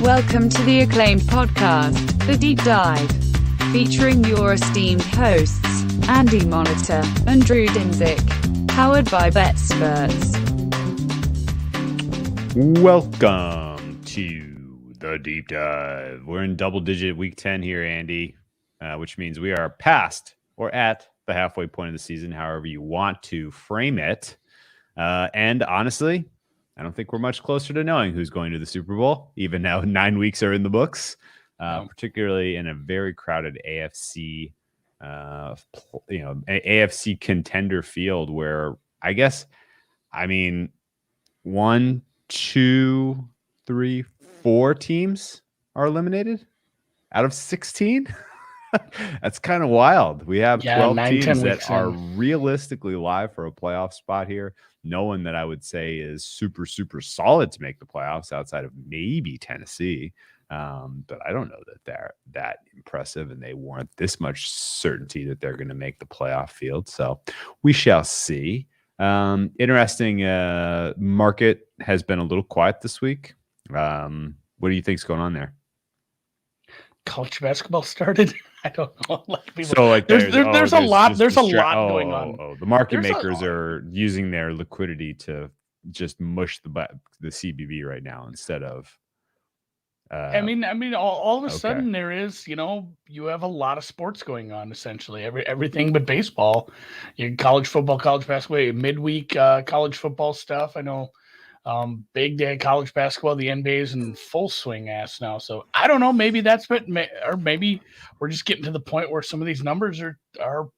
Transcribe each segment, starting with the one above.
Welcome to the acclaimed podcast, The Deep Dive, featuring your esteemed hosts, Andy Monitor and Drew Dinzik, powered by BETSPERTS. Welcome to The Deep Dive. We're in double-digit Week 10 here, Andy, which means we are past or at the halfway point of the season, however you want to frame it. And honestly, I don't think we're much closer to knowing who's going to the Super Bowl, even now 9 weeks are in the books, particularly in a very crowded AFC, AFC contender field where I mean, 1, 2, 3, 4 teams are eliminated out of 16. That's kind of wild. We have 12 teams that are realistically live for a playoff spot here. No one that I would say is super, super solid to make the playoffs outside of maybe Tennessee. But I don't know that they're that impressive and they warrant this much certainty that they're going to make the playoff field. So we shall see. Interesting market has been a little quiet this week. What do you think's going on there? College basketball started. I don't know. There's a lot going on. The market makers are using their liquidity to just mush the CBB right now instead of. All of a sudden there is, you have a lot of sports going on. Essentially, everything but baseball. You college football, college basketball, midweek college football stuff. I know. Big day of college basketball. The NBA is in full swing ass now. So I don't know. Maybe that's what, or maybe we're just getting to the point where some of these numbers are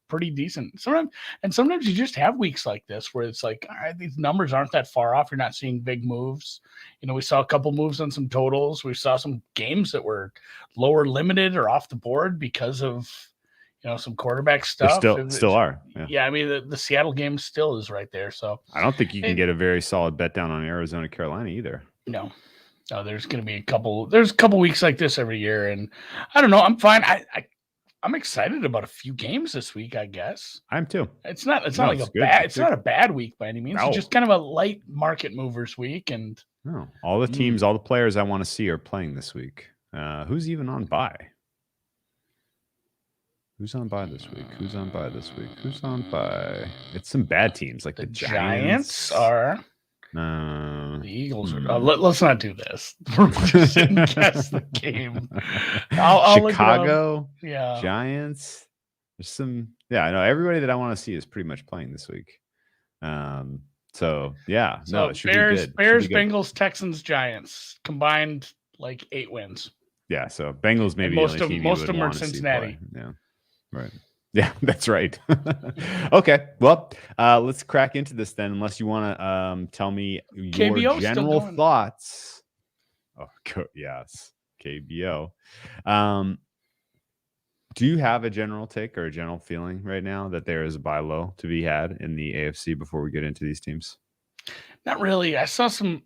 pretty decent. Sometimes you just have weeks like this where it's like, all right, these numbers aren't that far off. You're not seeing big moves. We saw a couple moves on some totals. We saw some games that were lower limited or off the board because of some quarterback stuff. Still are. Yeah, the Seattle game still is right there. So I don't think you can get a very solid bet down on Arizona, Carolina either. No, there's going to be a couple weeks like this every year, and I don't know. I'm fine. I'm excited about a few games this week. I guess I'm too. It's not a bad week by any means. No. It's just kind of a light market movers week, and all the teams, all the players I want to see are playing this week. Who's even on bye? Who's on bye this week? Who's on bye? It's some bad teams like the Giants are. The Eagles are. Let's not do this. We're just gonna guess the game. I'll Chicago. Yeah. Giants. There's some. Yeah, I know everybody that I want to see is pretty much playing this week. It should be good. Bears, Bengals, Texans, Giants combined like 8 wins. Yeah, so Bengals maybe most of them are Cincinnati. Yeah. Right. Yeah, that's right. Okay. Well, let's crack into this then, unless you want to tell me your general thoughts. Oh, yes. KBO. Do you have a general take or a general feeling right now that there is a buy low to be had in the AFC before we get into these teams? Not really. I saw saw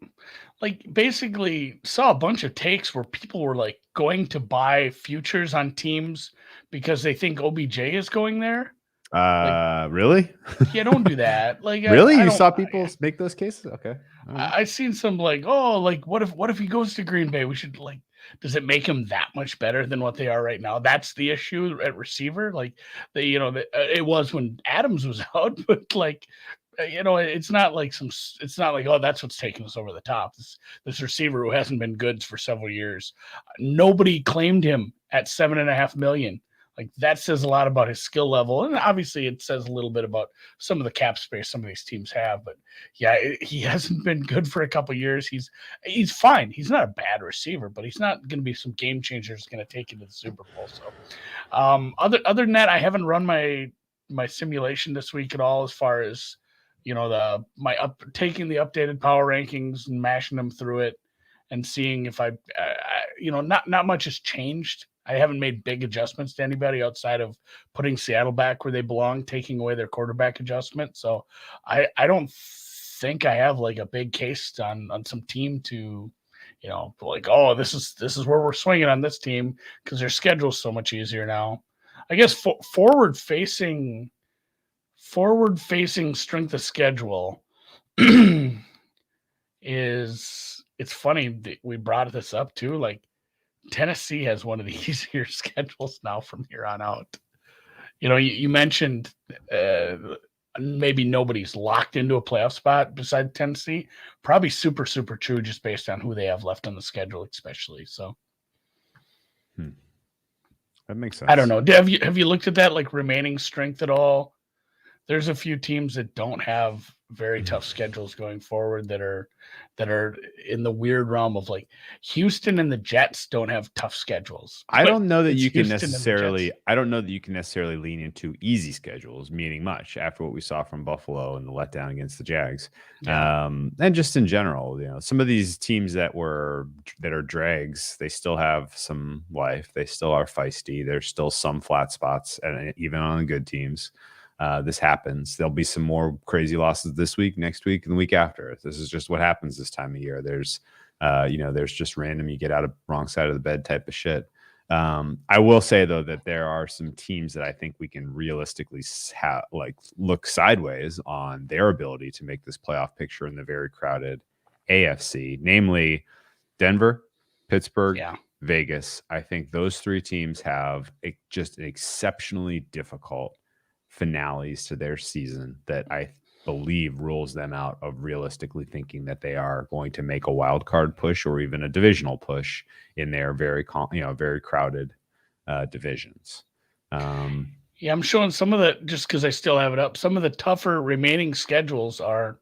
a bunch of takes where people were going to buy futures on teams because they think OBJ is going there. Really? Yeah, don't do that. Really? You saw people make those cases? Okay. Right. I've seen some what if he goes to Green Bay? We should does it make him that much better than what they are right now? That's the issue at receiver. It was when Adams was out, but it's not like that's what's taking us over the top. This receiver who hasn't been good for several years. Nobody claimed him at $7.5 million. That says a lot about his skill level, and obviously it says a little bit about some of the cap space some of these teams have. But yeah, he hasn't been good for a couple of years. He's fine. He's not a bad receiver, but he's not going to be some game changer that's going to take you to the Super Bowl. So, other than that, I haven't run my simulation this week at all as far as taking the updated power rankings and mashing them through it and seeing if not much has changed. I haven't made big adjustments to anybody outside of putting Seattle back where they belong, taking away their quarterback adjustment. So I don't think I have a big case on some team to, this is where we're swinging on this team because their schedule's so much easier now. I guess forward facing strength of schedule is it's funny that we brought this up too. Like Tennessee has one of the easier schedules now from here on out. You mentioned maybe nobody's locked into a playoff spot besides Tennessee. Probably super, super true just based on who they have left on the schedule, especially. So that makes sense. I don't know. Have you looked at that like remaining strength at all? There's a few teams that don't have very tough schedules going forward that are in the weird realm of like Houston and the Jets don't have tough schedules. I don't know that you can Houston necessarily. I don't know that you can necessarily lean into easy schedules, meaning much after what we saw from Buffalo and the letdown against the Jags, and just in general, some of these teams that are drags, they still have some life. They still are feisty. There's still some flat spots, and even on the good teams. This happens. There'll be some more crazy losses this week, next week, and the week after. This is just what happens this time of year. There's, there's just random, you get out of wrong side of the bed type of shit. I will say though that there are some teams that I think we can realistically look sideways on their ability to make this playoff picture in the very crowded AFC, namely Denver, Pittsburgh, Vegas. I think those three teams have just an exceptionally difficult finales to their season that I believe rules them out of realistically thinking that they are going to make a wild card push or even a divisional push in their very crowded divisions. I'm showing some of the, just because I still have it up, some of the tougher remaining schedules are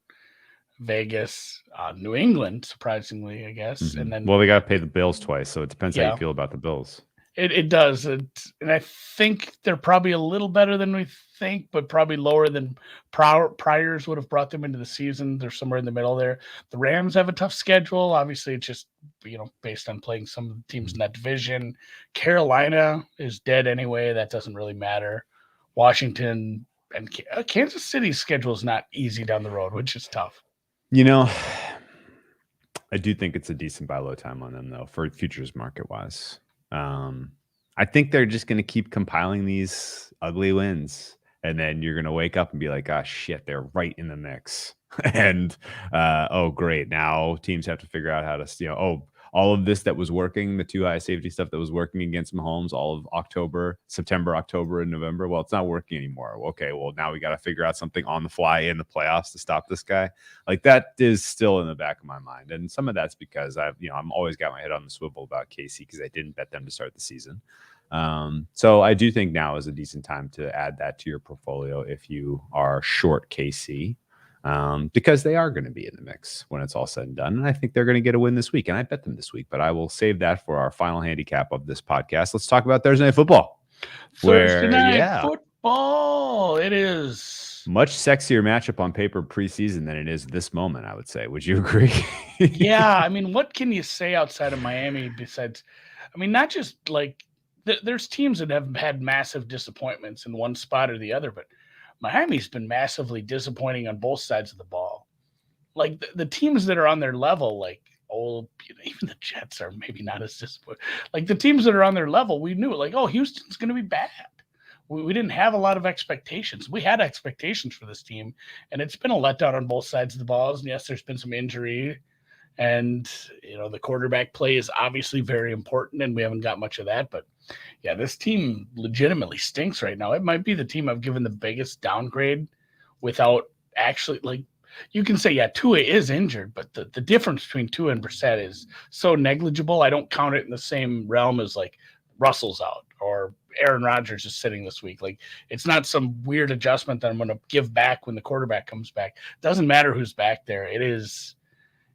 Vegas, New England, surprisingly, I guess. And then they got to pay the Bills twice, so it depends how you feel about the Bills. It does. And I think they're probably a little better than we think, but probably lower than priors would have brought them into the season. They're somewhere in the middle there. The Rams have a tough schedule. Obviously, it's just, based on playing some of the teams in that division. Carolina is dead anyway. That doesn't really matter. Washington and Kansas City's schedule is not easy down the road, which is tough. I do think it's a decent buy low time on them, though, for futures market-wise. I think they're just going to keep compiling these ugly wins, and then you're going to wake up and be like, "Ah, shit, they're right in the mix." And oh, great! Now teams have to figure out how to, all of this that was working, the two high safety stuff that was working against Mahomes, all of September, October, and November. Well, it's not working anymore. Okay, well now we got to figure out something on the fly in the playoffs to stop this guy. Like that is still in the back of my mind, and some of that's because I'm always got my head on the swivel about KC because I didn't bet them to start the season. So I do think now is a decent time to add that to your portfolio if you are short KC. Because they are going to be in the mix when it's all said and done. And I think they're going to get a win this week. And I bet them this week, but I will save that for our final handicap of this podcast. Let's talk about Thursday Night Football. Thursday Night Football. It is much sexier matchup on paper preseason than it is this moment, I would say. Would you agree? Yeah. I mean, what can you say outside of Miami besides, not just like there's teams that have had massive disappointments in one spot or the other, but Miami's been massively disappointing on both sides of the ball. Like the teams that are on their level, like even the Jets are maybe not as disappointing. Like the teams that are on their level, we knew like, oh, Houston's going to be bad. We didn't have a lot of expectations. We had expectations for this team, and it's been a letdown on both sides of the balls. And yes, there's been some injury, and the quarterback play is obviously very important, and we haven't got much of that, but yeah, this team legitimately stinks right now. It might be the team I've given the biggest downgrade without actually, like, you can say, yeah, Tua is injured, but the difference between Tua and Brissett is so negligible. I don't count it in the same realm as like Russell's out or Aaron Rodgers is sitting this week. Like, it's not some weird adjustment that I'm going to give back when the quarterback comes back. It doesn't matter who's back there. It is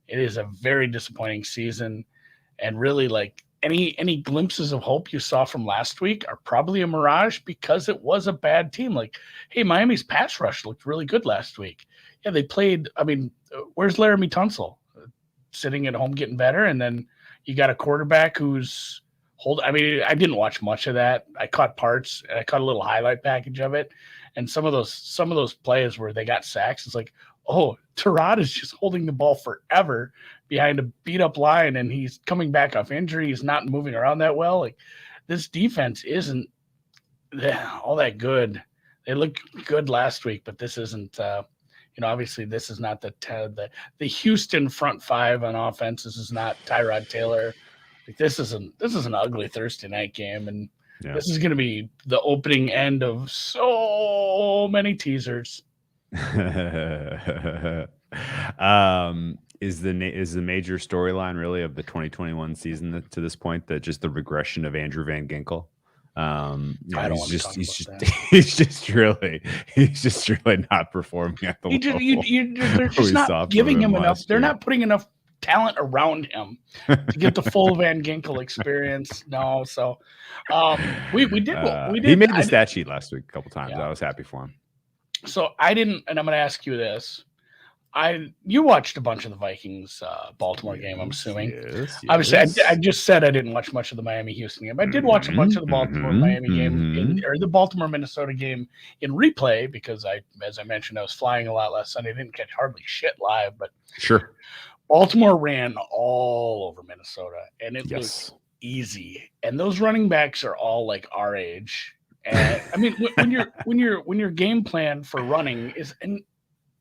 a very disappointing season, and really like, any glimpses of hope you saw from last week are probably a mirage because it was a bad team. Like, hey, Miami's pass rush looked really good last week. Yeah, they played. Where's Laramie Tunsil? Sitting at home getting better, and then you got a quarterback who's I didn't watch much of that. I caught parts. I caught a little highlight package of it, and some of those plays where they got sacks. It's like, oh, Tyrod is just holding the ball forever behind a beat-up line, and he's coming back off injury. He's not moving around that well. Like, this defense isn't all that good. They looked good last week, but this isn't Obviously this is not the Houston front five on offense. This is not Tyrod Taylor. Like this is an ugly Thursday night game, and this is going to be the opening end of so many teasers. Is the major storyline really of the 2021 season to this point that just the regression of Andrew Van Ginkel? I don't want to talk about that. He's just really not performing at the level. They're just not giving him enough. They're not putting enough talent around him to get the full Van Ginkel experience. No, so we did what we did. He made the stat sheet last week a couple times. Yeah. I was happy for him. So I didn't, and I'm going to ask you this. You watched a bunch of the Vikings Baltimore game, I'm assuming. Yes. Obviously, I just said I didn't watch much of the Miami-Houston game. I did watch a bunch of the Baltimore-Miami game, or the Baltimore-Minnesota game in replay, because as I mentioned, I was flying a lot last Sunday. I didn't catch hardly shit live, but sure. Baltimore ran all over Minnesota, and it was easy. And those running backs are all like our age. And I mean, when your game plan for running is, and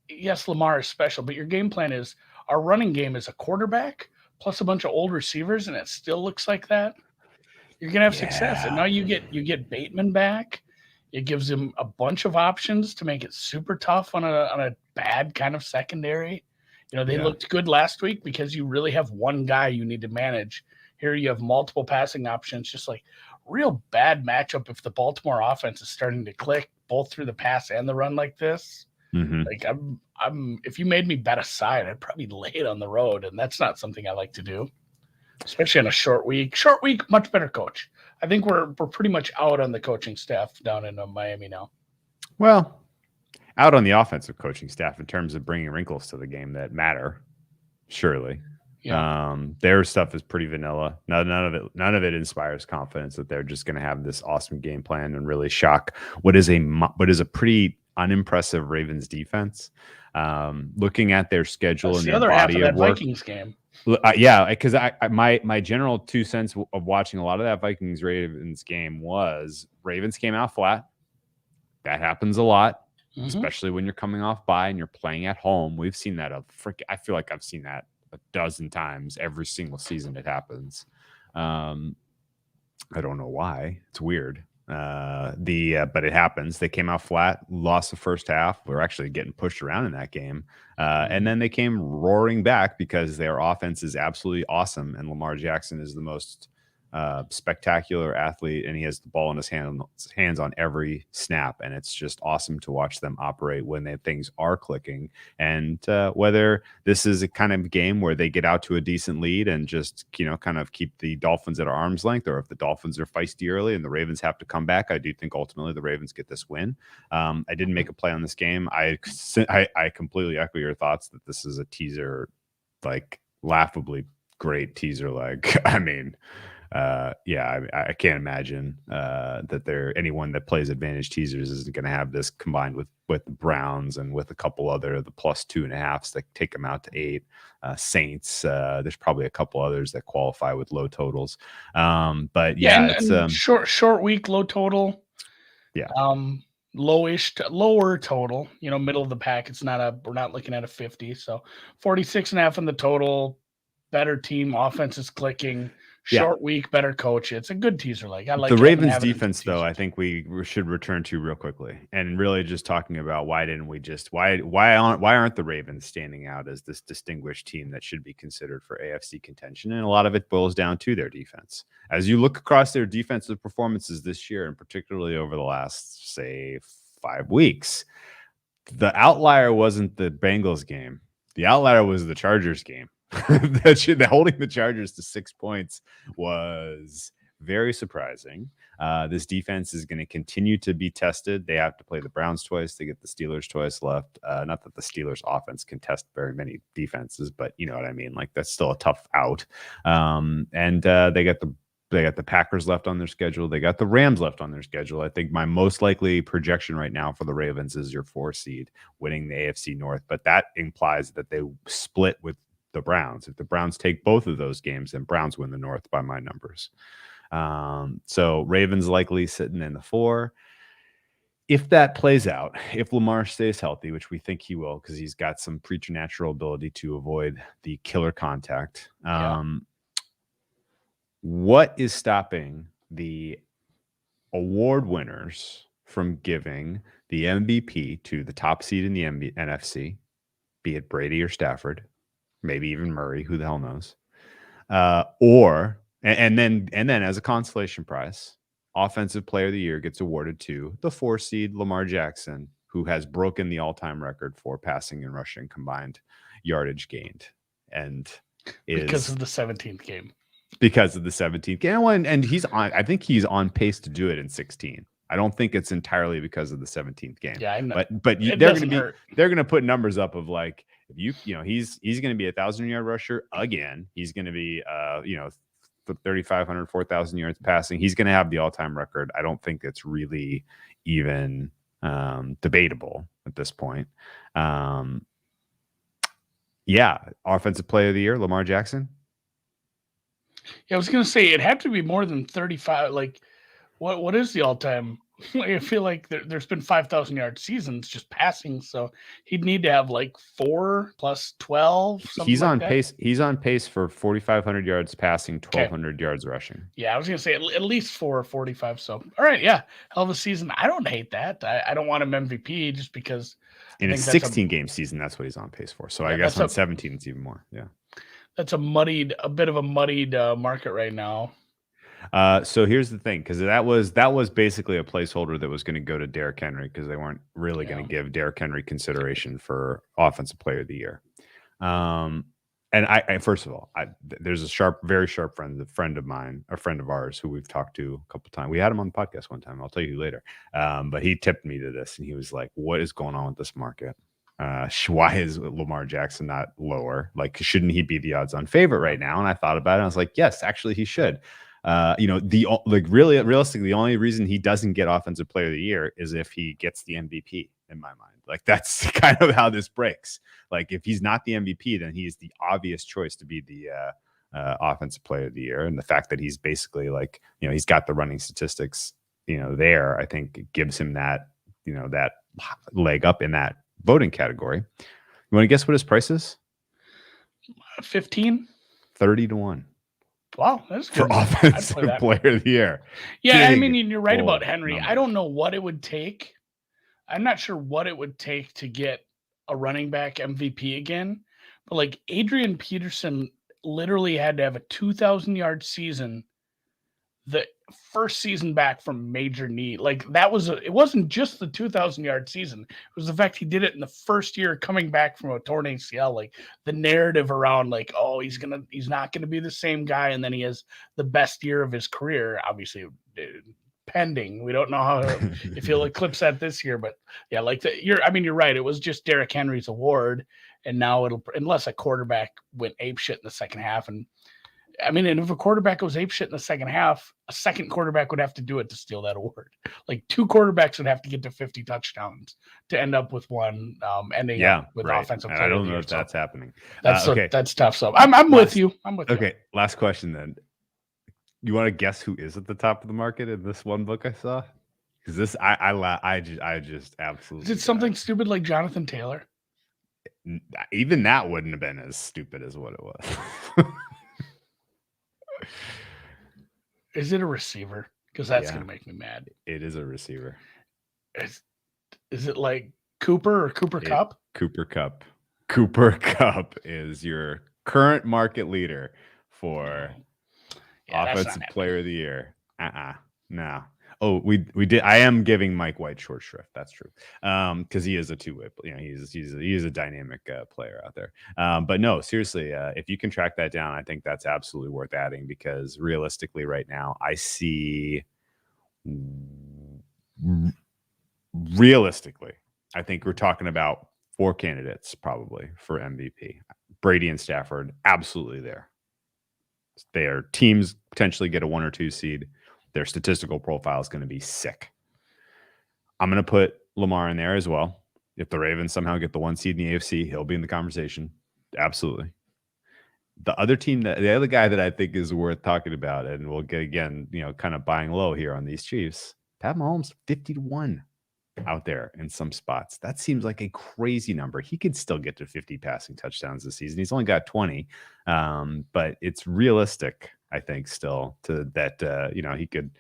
yes, Lamar is special, but your game plan is our running game is a quarterback plus a bunch of old receivers, and it still looks like that. You're gonna have success. And now you get Bateman back. It gives him a bunch of options to make it super tough on a bad kind of secondary. They looked good last week because you really have one guy you need to manage. Here you have multiple passing options, just like real bad matchup if the Baltimore offense is starting to click both through the pass and the run like this. Mm-hmm. Like I'm if you made me bet a side, I'd probably lay it on the road, and that's not something I like to do, especially on a short week. Short week, much better coach. I think we're pretty much out on the coaching staff down in Miami now. Well, out on the offensive coaching staff in terms of bringing wrinkles to the game that matter, surely. Yeah. Their stuff is pretty vanilla. None of it inspires confidence that they're just going to have this awesome game plan and really shock what is a pretty unimpressive Ravens defense. Looking at their schedule and their body of work. Vikings game. Because my general 2 cents of watching a lot of that Vikings Ravens game was Ravens came out flat. That happens a lot. Mm-hmm. Especially when you're coming off bye and you're playing at home. We've seen that I feel like I've seen that a dozen times every single season it happens. I don't know why. It's weird. But it happens. They came out flat, lost the first half. We're actually getting pushed around in that game. And then they came roaring back because their offense is absolutely awesome. And Lamar Jackson is the most spectacular athlete, and he has the ball in his hands on every snap, and it's just awesome to watch them operate when things are clicking. And whether this is a kind of game where they get out to a decent lead and just kind of keep the Dolphins at arm's length, or if the Dolphins are feisty early and the Ravens have to come back, I do think ultimately the Ravens get this win. I didn't make a play on this game. I completely echo your thoughts that this is a teaser, like laughably great teaser leg. I mean, I can't imagine that anyone that plays advantage teasers isn't going to have this combined with the Browns and with a couple other the plus 2.5s that take them out to 8. Saints, there's probably a couple others that qualify with low totals. But it's short week, low total. Yeah. Lower total, middle of the pack. We're not looking at a 50. So 46.5 on the total. Better team, offense is clicking. Short week, better coach. It's a good teaser leg. I like the Ravens defense, though. I think we should return to real quickly, and really just talking about why aren't the Ravens standing out as this distinguished team that should be considered for AFC contention? And a lot of it boils down to their defense. As you look across their defensive performances this year, and particularly over the last, say, 5 weeks, the outlier wasn't the Bengals game. The outlier was the Chargers game. That holding the Chargers to 6 points was very surprising. This defense is going to continue to be tested. They have to play the Browns twice. They get the Steelers twice left. Not that the Steelers offense can test very many defenses, but you know what I mean? Like that's still a tough out. And they got the Packers left on their schedule. They got the Rams left on their schedule. I think my most likely projection right now for the Ravens is your 4 seed winning the AFC North, but that implies that they split with the Browns. If the Browns take both of those games, then Browns win the North by my numbers. So Ravens likely sitting in the 4. if that plays out, if Lamar stays healthy, which we think he will, because he's got some preternatural ability to avoid the killer contact. What is stopping the award winners from giving the MVP to the top seed in the NFC, be it Brady or Stafford, maybe even Murray, who the hell knows? And then as a consolation prize, Offensive Player of the Year gets awarded to the 4 seed Lamar Jackson, who has broken the all-time record for passing and rushing combined yardage gained, and because of the 17th game. Because of the 17th game, and he's on. I think he's on pace to do it in 16. I don't think it's entirely because of the 17th game. Yeah, I know. But they're going to put numbers up of like, if he's going to be a 1,000-yard rusher again. He's going to be 3,500, 4,000 yards passing. He's going to have the all-time record. I don't think it's really even debatable at this point. Offensive Player of the Year, Lamar Jackson. Yeah, I was going to say it had to be more than 35. Like, what is the all-time? I feel like there's been 5,000-yard seasons just passing, so he'd need to have like 4 plus 12. He's on pace. He's on pace for 4,500 yards passing, 1,200 yards rushing. Yeah, I was gonna say at least 445. So, all right, yeah, hell of a season. I don't hate that. I don't want him MVP just because in a 16-game season, that's what he's on pace for. So I guess on 17, it's even more. Yeah, that's a bit of a muddied market right now. So here's the thing, because that was basically a placeholder that was going to go to Derrick Henry, because they weren't really going to give Derrick Henry consideration for Offensive Player of the Year. And I first of all, there's a very sharp friend of mine, a friend of ours who we've talked to a couple of times. We had him on the podcast one time. I'll tell you later. But he tipped me to this, and he was like, "What is going on with this market? Why is Lamar Jackson not lower? Like, shouldn't he be the odds-on favorite right now?" And I thought about it, and I was like, "Yes, actually, he should." Realistically, the only reason he doesn't get Offensive Player of the Year is if he gets the MVP, in my mind. Like, that's kind of how this breaks. Like, if he's not the MVP, then he's the obvious choice to be the Offensive Player of the Year. And the fact that he's basically like, he's got the running statistics, there, I think it gives him that, that leg up in that voting category. You want to guess what his price is? 15? 30 to 1. Wow, that's good. For Offensive Player of the Year. Yeah, I mean, you're right about Henry. Number. I don't know what it would take. I'm not sure what it would take to get a running back MVP again. But like Adrian Peterson literally had to have a 2,000-yard season the first season back from major knee. Like it wasn't just the 2,000-yard season. It was the fact he did it in the first year coming back from a torn ACL. Like the narrative around like, oh, he's not going to be the same guy. And then he has the best year of his career, obviously pending. We don't know how if he'll eclipse that this year, but yeah, you're right. It was just Derrick Henry's award. And now unless a quarterback went apeshit in the second half. And if a quarterback goes apeshit in the second half, a second quarterback would have to do it to steal that award. Like 2 quarterbacks would have to get to 50 touchdowns to end up with one ending up with offensive player. I don't know if that's happening. That's tough. So I'm with you. Okay, last question then. You want to guess who is at the top of the market in this one book I saw? Because this I just absolutely. Is it something stupid like Jonathan Taylor? Even that wouldn't have been as stupid as what it was. Is it a receiver? Because that's going to make me mad. It is a receiver. Is it like Cooper or Cooper Kupp? Cooper Kupp. Cooper Kupp is your current market leader for Offensive Player of the Year. No. Oh, we did. I am giving Mike White short shrift. That's true. Because he is a two-way. He's a dynamic player out there. But no, seriously, if you can track that down, I think that's absolutely worth adding, because realistically, right now, I see. Realistically, I think we're talking about 4 candidates probably for MVP. Brady and Stafford, absolutely there. Their teams potentially get a 1 or 2 seed. Their statistical profile is going to be sick. I'm going to put Lamar in there as well. If the Ravens somehow get the 1 seed in the AFC, he'll be in the conversation. Absolutely. The other guy that I think is worth talking about, and we'll get again, kind of buying low here on these Chiefs, Pat Mahomes, 50 to 1. out there in some spots. That seems like a crazy number. He could still get to 50 passing touchdowns this season. He's only got 20, but it's realistic, I think, still to that. He could,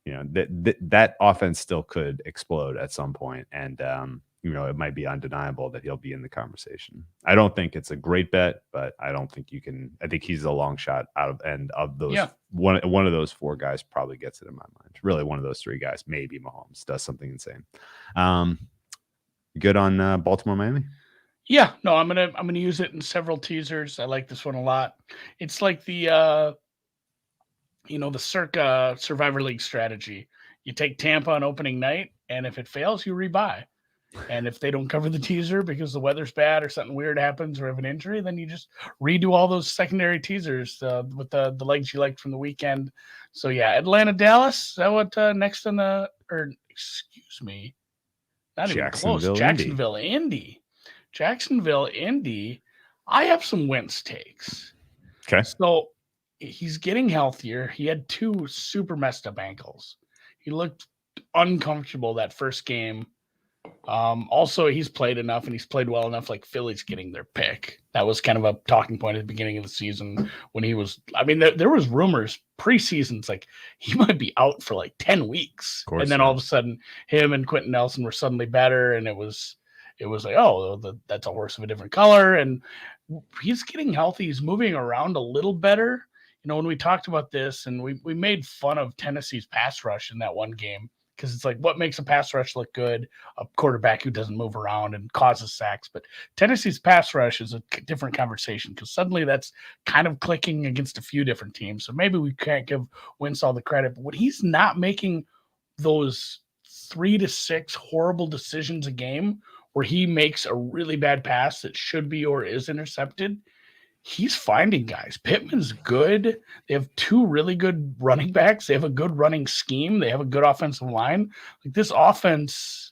that offense still could explode at some point, and it might be undeniable that he'll be in the conversation. I don't think it's a great bet, but I don't think you can. I think he's a long shot out of, and of those, one of those four guys probably gets it in my mind. Really, one of those three guys, maybe Mahomes, does something insane. Good on Baltimore, Miami. Yeah, no, I'm gonna use it in several teasers. I like this one a lot. It's like the the circa Survivor League strategy. You take Tampa on opening night, and if it fails, you rebuy. And if they don't cover the teaser because the weather's bad or something weird happens or have an injury, then you just redo all those secondary teasers with the legs you liked from the weekend. So yeah, Atlanta, Dallas. Is that what next on the? Or excuse me, not even close. Jacksonville, Indy. Jacksonville, Indy. I have some Wentz takes. Okay. So he's getting healthier. He had 2 super messed up ankles. He looked uncomfortable that first game. Also, he's played enough and he's played well enough. Like Philly's getting their pick. That was kind of a talking point at the beginning of the season when he was. I mean, there was rumors preseasons like he might be out for like 10 weeks, and then all of a sudden, him and Quentin Nelson were suddenly better, and it was like, oh, that's a horse of a different color, and he's getting healthy. He's moving around a little better. When we talked about this, and we made fun of Tennessee's pass rush in that one game. Because it's like, what makes a pass rush look good? A quarterback who doesn't move around and causes sacks. But Tennessee's pass rush is a different conversation because suddenly that's kind of clicking against a few different teams. So maybe we can't give Wentz all the credit. But when he's not making those 3 to 6 horrible decisions a game where he makes a really bad pass that should be or is intercepted, he's finding guys. Pittman's good. They have 2 really good running backs. They have a good running scheme. They have a good offensive line. Like, this offense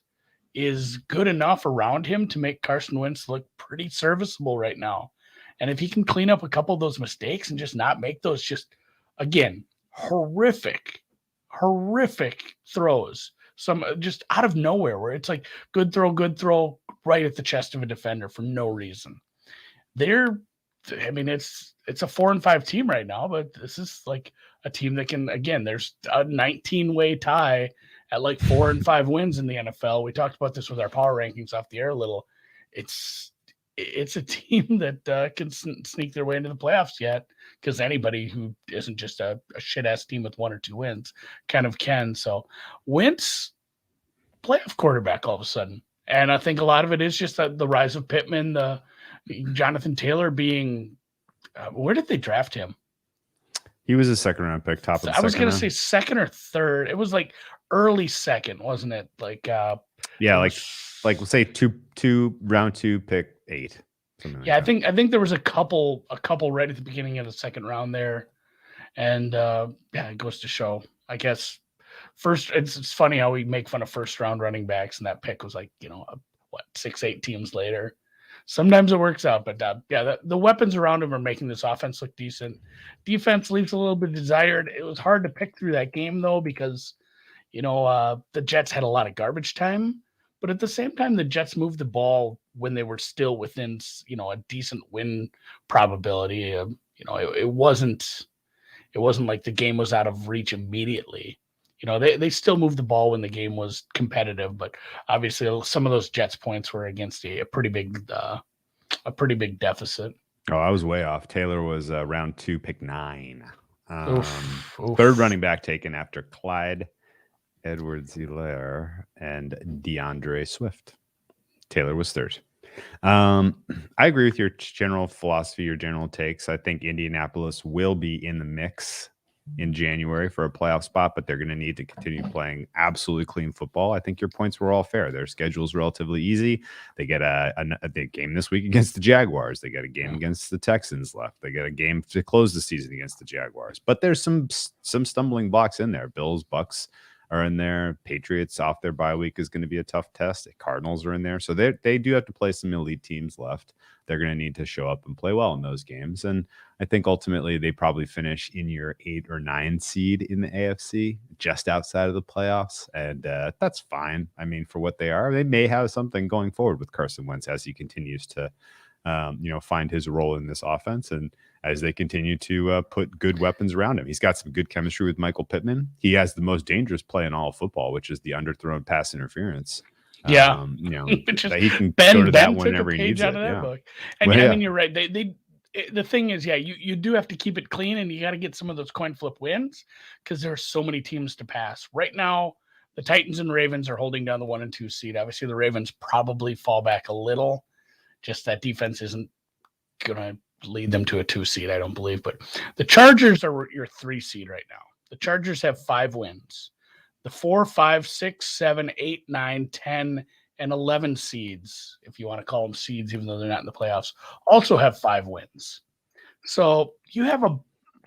is good enough around him to make Carson Wentz look pretty serviceable right now. And if he can clean up a couple of those mistakes and just not make those just, again, horrific throws, some just out of nowhere where it's like good throw right at the chest of a defender for no reason. It's a 4-5 team right now, but this is like a team that can, again, there's a 19-way tie at like 4 and 5 wins in the NFL. We talked about this with our power rankings off the air a little. It's a team that can sneak their way into the playoffs yet, because anybody who isn't just a shit-ass team with 1 or 2 wins kind of can. So Wentz, playoff quarterback all of a sudden. And I think a lot of it is just the rise of Pittman, Jonathan Taylor being where did they draft him? He was a 2nd-round pick, top of the second. I was going to say 2nd or 3rd. It was like early 2nd, wasn't it? Like let's say round 2 pick 8. Yeah, like I think there was a couple right at the beginning of the 2nd round there, and it goes to show. I guess first, it's funny how we make fun of 1st-round running backs, and that pick was like 6-8 teams later. Sometimes it works out, but the weapons around him are making this offense look decent. Defense leaves a little bit desired. It was hard to pick through that game though, because the Jets had a lot of garbage time, but at the same time, the Jets moved the ball when they were still within a decent win probability. It wasn't like the game was out of reach immediately. They still moved the ball when the game was competitive, but obviously some of those Jets points were against a pretty big deficit. Oh, I was way off. Taylor was round 2, pick 9. 3rd running back taken after Clyde Edwards-Helaire and DeAndre Swift. Taylor was 3rd. I agree with your general philosophy, your general takes. I think Indianapolis will be in the mix in January for a playoff spot, but they're going to need to continue playing absolutely clean football. I think your points were all fair. Their schedule is relatively easy. They get a game this week against the Jaguars. They get a game against the Texans left. They get a game to close the season against the Jaguars. But there's some stumbling blocks in there. Bills, Bucks are in there. Patriots off their bye week is going to be a tough test. The Cardinals are in there. So they do have to play some elite teams left. they're going to need to show up and play well in those games. And I think ultimately they probably finish in your 8 or 9 seed in the AFC, just outside of the playoffs. And that's fine. I mean, for what they are, they may have something going forward with Carson Wentz as he continues to, find his role in this offense. And as they continue to put good weapons around him. He's got some good chemistry with Michael Pittman. He has the most dangerous play in all of football, which is the underthrown pass interference. Yeah. That he can Ben, go to that Ben whenever took a he needs page out it. of that Yeah. book. And Well, I yeah. mean, you're right. The thing is, you do have to keep it clean, and you got to get some of those coin flip wins because there are so many teams to pass. Right now, the Titans and Ravens are holding down the 1 and 2 seed. Obviously, the Ravens probably fall back a little. Just that defense isn't going to lead them to a 2 seed, I don't believe. But the Chargers are your 3 seed right now. The Chargers have 5 wins. The 4, 5, 6, 7, 8, 9, 10, and 11 seeds, if you want to call them seeds, even though they're not in the playoffs, also have 5 wins. So you have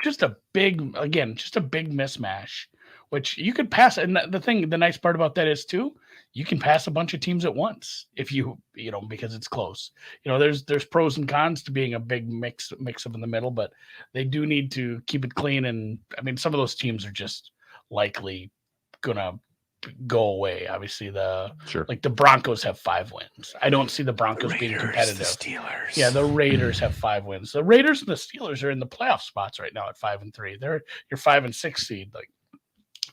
just a big mismatch, which you could pass. And the nice part about that is too, you can pass a bunch of teams at once if because it's close. There's pros and cons to being a big mix up in the middle, but they do need to keep it clean. And I mean, some of those teams are just likely gonna go away. Obviously, the Broncos have 5 wins. I don't see the Broncos being competitive. The Steelers. Yeah, the Raiders have 5 wins. The Raiders and the Steelers are in the playoff spots right now at 5 and 3. They're your 5 and 6 seed. Like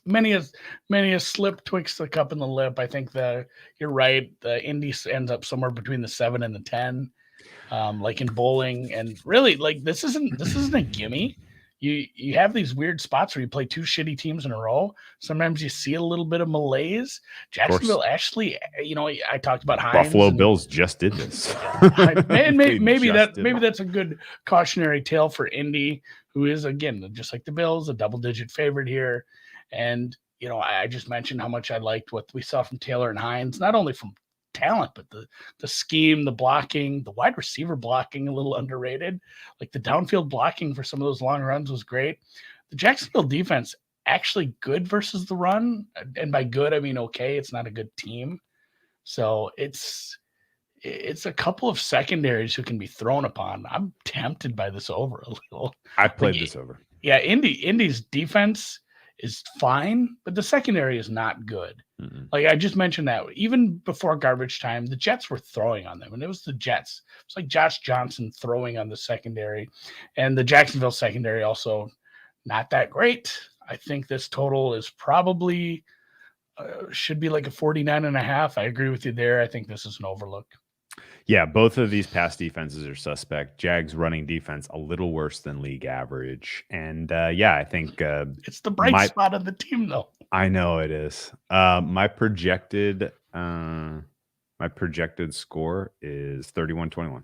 many a slip twixt the cup in the lip. I think you're right. The Indy ends up somewhere between the 7 and the 10, like in bowling. And really, like this isn't a gimme. You have these weird spots where you play 2 shitty teams in a row. Sometimes you see a little bit of malaise. Jacksonville, actually, I talked about Hines. Buffalo Bills just did this. maybe that's a good cautionary tale for Indy, who is, again, just like the Bills, a double-digit favorite here. And, I just mentioned how much I liked what we saw from Taylor and Hines, not only from talent, but the scheme, the blocking, the wide receiver blocking, a little underrated. Like the downfield blocking for some of those long runs was great. The Jacksonville defense actually good versus the run, and by good I mean okay. It's not a good team, so it's a couple of secondaries who can be thrown upon. I'm tempted by this over a little. I played this over. Yeah, Indy's defense is fine, but the secondary is not good. Mm-hmm. Like I just mentioned that even before garbage time, the Jets were throwing on them, and it was the Jets. It's like Josh Johnson throwing on the secondary, and the Jacksonville secondary also not that great. I think this total is probably should be like a 49.5. I agree with you there. I think this is an overlook. Yeah, both of these pass defenses are suspect. Jags running defense a little worse than league average. And I think it's the bright spot of the team, though. I know it is. My projected score is 31-21.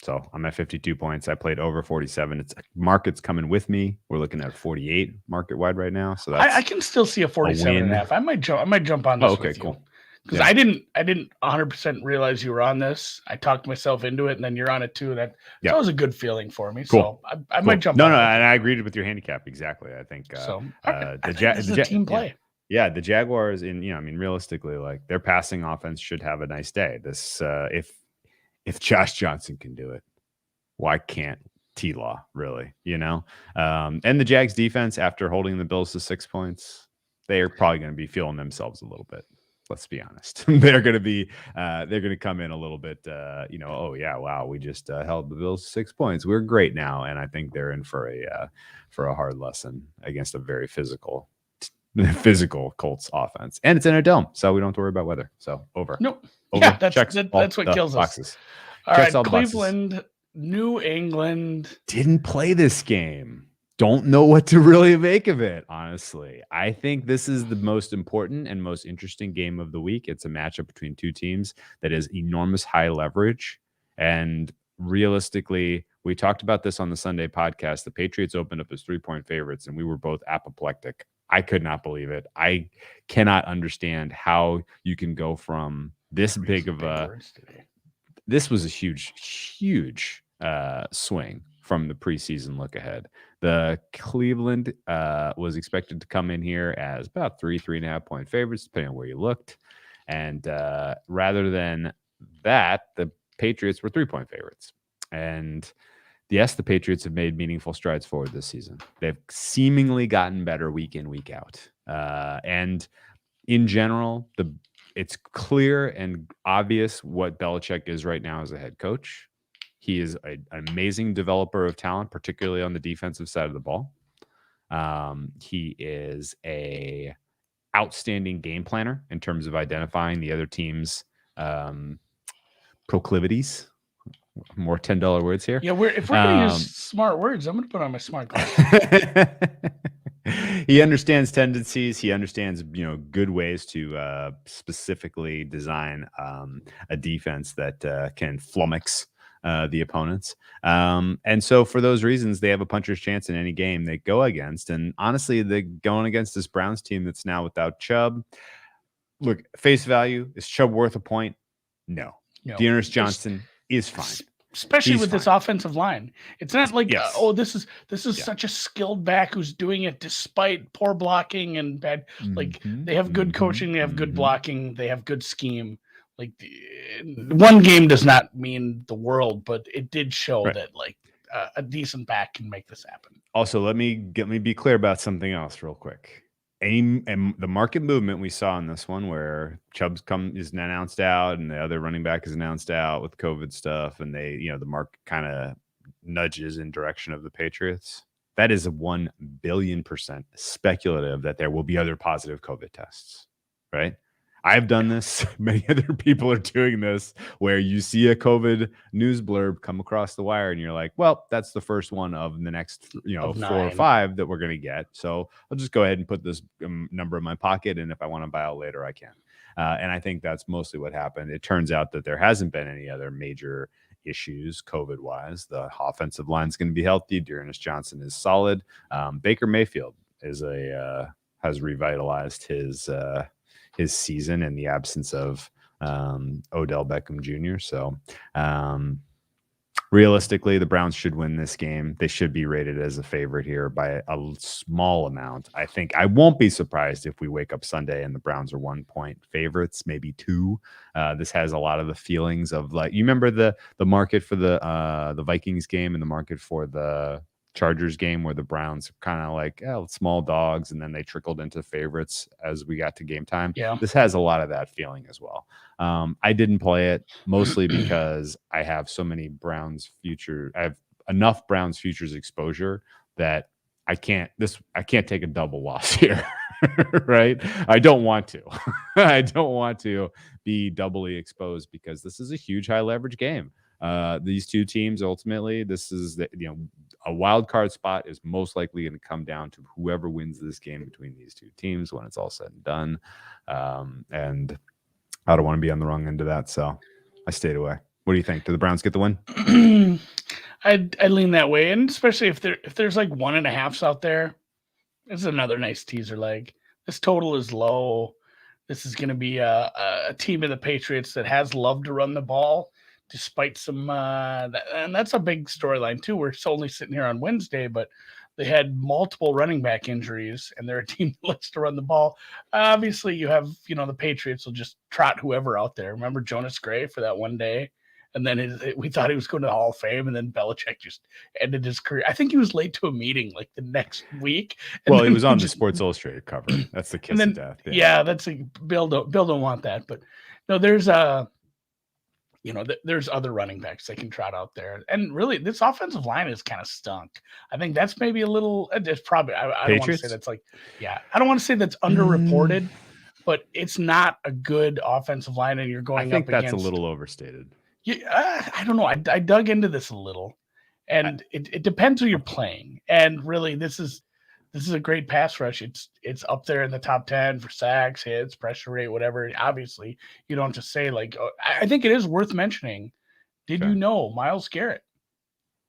So I'm at 52 points. I played over 47. It's market's coming with me. We're looking at 48 market wide right now. So that's I can still see a 47.5. I might jump on this. Okay, with cool. You. Because I didn't 100% realize you were on this. I talked myself into it, and then you're on it too. That was a good feeling for me. Cool. So I might jump. No, on and it. I agreed with your handicap exactly. I think the team play. Yeah, the Jaguars realistically, like their passing offense should have a nice day. This if Josh Johnson can do it, why can't T-Law really? And the Jags defense, after holding the Bills to 6 points, they are probably going to be feeling themselves a little bit. Let's be honest. They're going to come in a little bit, oh yeah, wow, we just held the Bills 6 points. We're great now. And I think they're in for a hard lesson against a very physical Colts offense. And it's in a dome, so we don't have to worry about weather. So over. Nope. Over. Yeah, that's what kills boxes. us. All Checks right, Cleveland, New England. Didn't play this game. Don't know what to really make of it, honestly. I think this is the most important and most interesting game of the week. It's a matchup between two teams that is enormous high leverage. And realistically, we talked about this on the Sunday podcast. The Patriots opened up as 3-point favorites, and we were both apoplectic. I could not believe it. I cannot understand how you can go from this big of a... This was a huge swing from the preseason look ahead. The Cleveland was expected to come in here as about 3.5 point favorites, depending on where you looked. And rather than that, the Patriots were 3-point favorites. And yes, the Patriots have made meaningful strides forward this season. They've seemingly gotten better week in, week out. And in general, it's clear and obvious what Belichick is right now as a head coach. He is an amazing developer of talent, particularly on the defensive side of the ball. He is a outstanding game planner in terms of identifying the other team's proclivities. More $10 words here. Yeah, if we're going to use smart words, I'm going to put on my smart glasses. He understands tendencies. He understands, good ways to specifically design a defense that can flummox the opponents. And so for those reasons, they have a puncher's chance in any game they go against. And honestly, they're going against this Browns team that's now without Chubb. Look, face value, is Chubb worth a point? No. Dearness Johnson is fine. Especially with this offensive line. It's not like, this is such a skilled back who's doing it despite poor blocking and bad. Like, they have good coaching, they have good blocking, they have good scheme. Like, one game does not mean the world, but it did show that a decent back can make this happen. Also, let me be clear about something else real quick. And the market movement we saw in this one, where Chubb's is announced out and the other running back is announced out with COVID stuff, and they, the market kind of nudges in direction of the Patriots. That is 1 billion% speculative that there will be other positive COVID tests, right? I've done this. Many other people are doing this, where you see a COVID news blurb come across the wire and you're like, well, that's the first one of the next, 4 or 5 that we're going to get. So I'll just go ahead and put this number in my pocket. And if I want to buy out later, I can. And I think that's mostly what happened. It turns out that there hasn't been any other major issues COVID wise. The offensive line is going to be healthy. Dearness Johnson is solid. Baker Mayfield has revitalized his season in the absence of Odell Beckham Jr. So realistically, the Browns should win this game. They should be rated as a favorite here by a small amount. I think I won't be surprised if we wake up Sunday and the Browns are 1-point favorites, maybe 2. This has a lot of the feelings of, like, you remember the market for the Vikings game and the market for the Chargers game, where the Browns kind of like small dogs, and then they trickled into favorites as we got to game time. Yeah, this has a lot of that feeling as well. I didn't play it mostly because I have so many Browns future. I have enough Browns futures exposure that I can't take a double loss here. Right? I don't want to. I don't want to be doubly exposed, because this is a huge high leverage game. These two teams, ultimately, this is a wild card spot is most likely going to come down to whoever wins this game between these two teams when it's all said and done. And I don't want to be on the wrong end of that, so I stayed away. What do you think? Do the Browns get the win? I lean that way, and especially if there's like 1.5s out there, it's another nice teaser leg. This total is low. This is going to be a team of the Patriots that has loved to run the ball, despite some and that's a big storyline too. We're only sitting here on Wednesday, but they had multiple running back injuries, and they're a team that likes to run the ball. Obviously, you have the Patriots will just trot whoever out there. Remember Jonas Gray for that one day, and then we thought he was going to the Hall of Fame, and then Belichick just ended his career. I think he was late to a meeting like the next week. Well, he was on the Sports Illustrated cover. That's the kiss of death. Yeah, that's Bill don't want that, but no, there's there's other running backs they can trot out there. And really, this offensive line is kind of stunk. I think that's maybe a little, it's probably, I don't want to say that's I don't want to say that's underreported, but it's not a good offensive line, and you're going up against. I think that's a little overstated. Yeah, I don't know. I dug into this a little, and it depends who you're playing. And really, this is a great pass rush. It's up there in the top 10 for sacks, hits, pressure rate, whatever. Obviously, you don't just say I think it is worth mentioning. Did you know Myles Garrett,